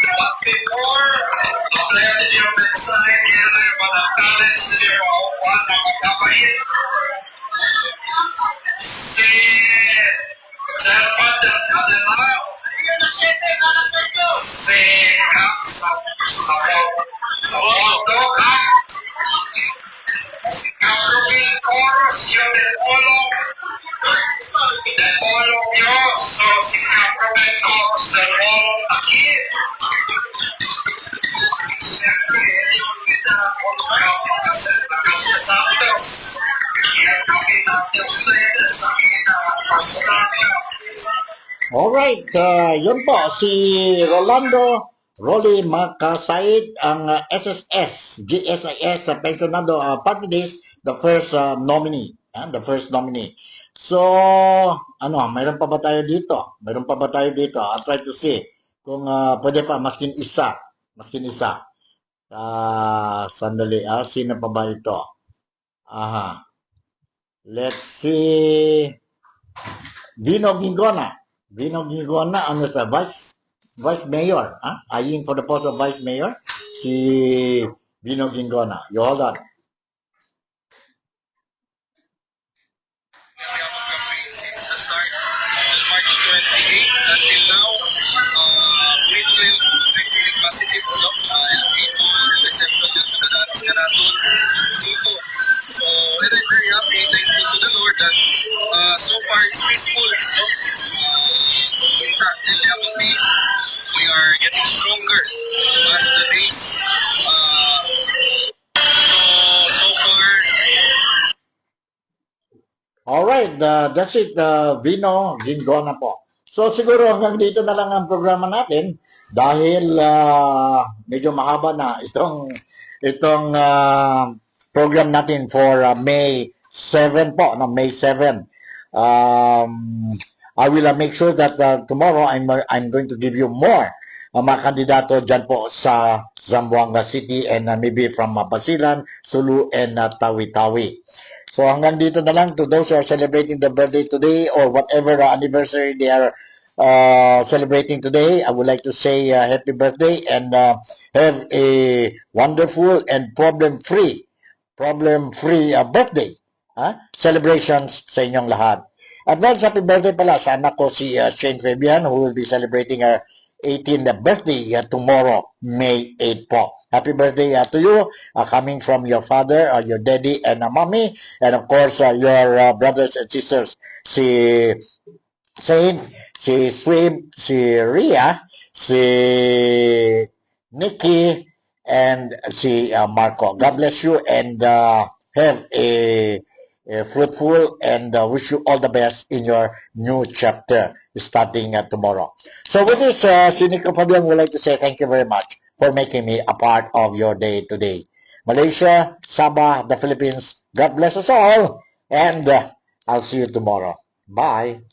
but before, apply din yung mensahe niya na yung mga talents niya maupuan na magkabait. Si Chairman del Cadenao, si Cap sa Mondo, si Cap Rubin Coros, yung Polo nyo, so si Cap Rubin Coros, the whole aquí. Siyempre, yung kita kung nakasya Santos, yan kami natin sa Australia. Alright, yun po, si Rolando Rolly Macasaid, ang SSS, GSIS, pensionado party list nominee. The first nominee. So, mayroon pa ba tayo dito? Mayroon pa ba tayo dito? I'll try to see kung pwede pa, maskin isa. Maskin isa. Sandali, sino pa ba ito? Aha. Let's see. Vino Gingona. Vino Gingona, ano sa Vice Mayor. Eyeing for the post of Vice Mayor. Si Vino Gingona. You hold on. Campaign since the start until March 28 until now. We feel feeling positive, no? And people reception dito sa Daras Canatol dito. So, and I'm very happy, thankful to the Lord that so far it's peaceful, no? We are getting stronger as the days. So far, Alright, that's it, Vino Gingona po. So siguro hanggang dito na lang ang programa natin dahil medyo mahaba na itong program natin for May 7 po, no, May 7. I will make sure that tomorrow I'm going to give you more mga kandidato dyan po sa Zamboanga City and maybe from Basilan, Sulu, and Tawi-Tawi. So hanggang dito na lang to those who are celebrating their birthday today or whatever anniversary they are celebrating today. I would like to say happy birthday and have a wonderful and problem-free birthday. Celebrations sa inyong lahat. Advance happy birthday pala sa anak ko si Shane Fabian who will be celebrating her 18th birthday tomorrow, May 8 po. Happy birthday to you, coming from your father, your daddy, and mommy, and of course, your brothers and sisters, si Saint, si Swim, si Ria, si Nikki, and si Marco. God bless you and have a fruitful and wish you all the best in your new chapter starting tomorrow. So with this, Sinico Fabian would like to say thank you very much for making me a part of your day today. Malaysia, Sabah, the Philippines, God bless us all, and I'll see you tomorrow. Bye.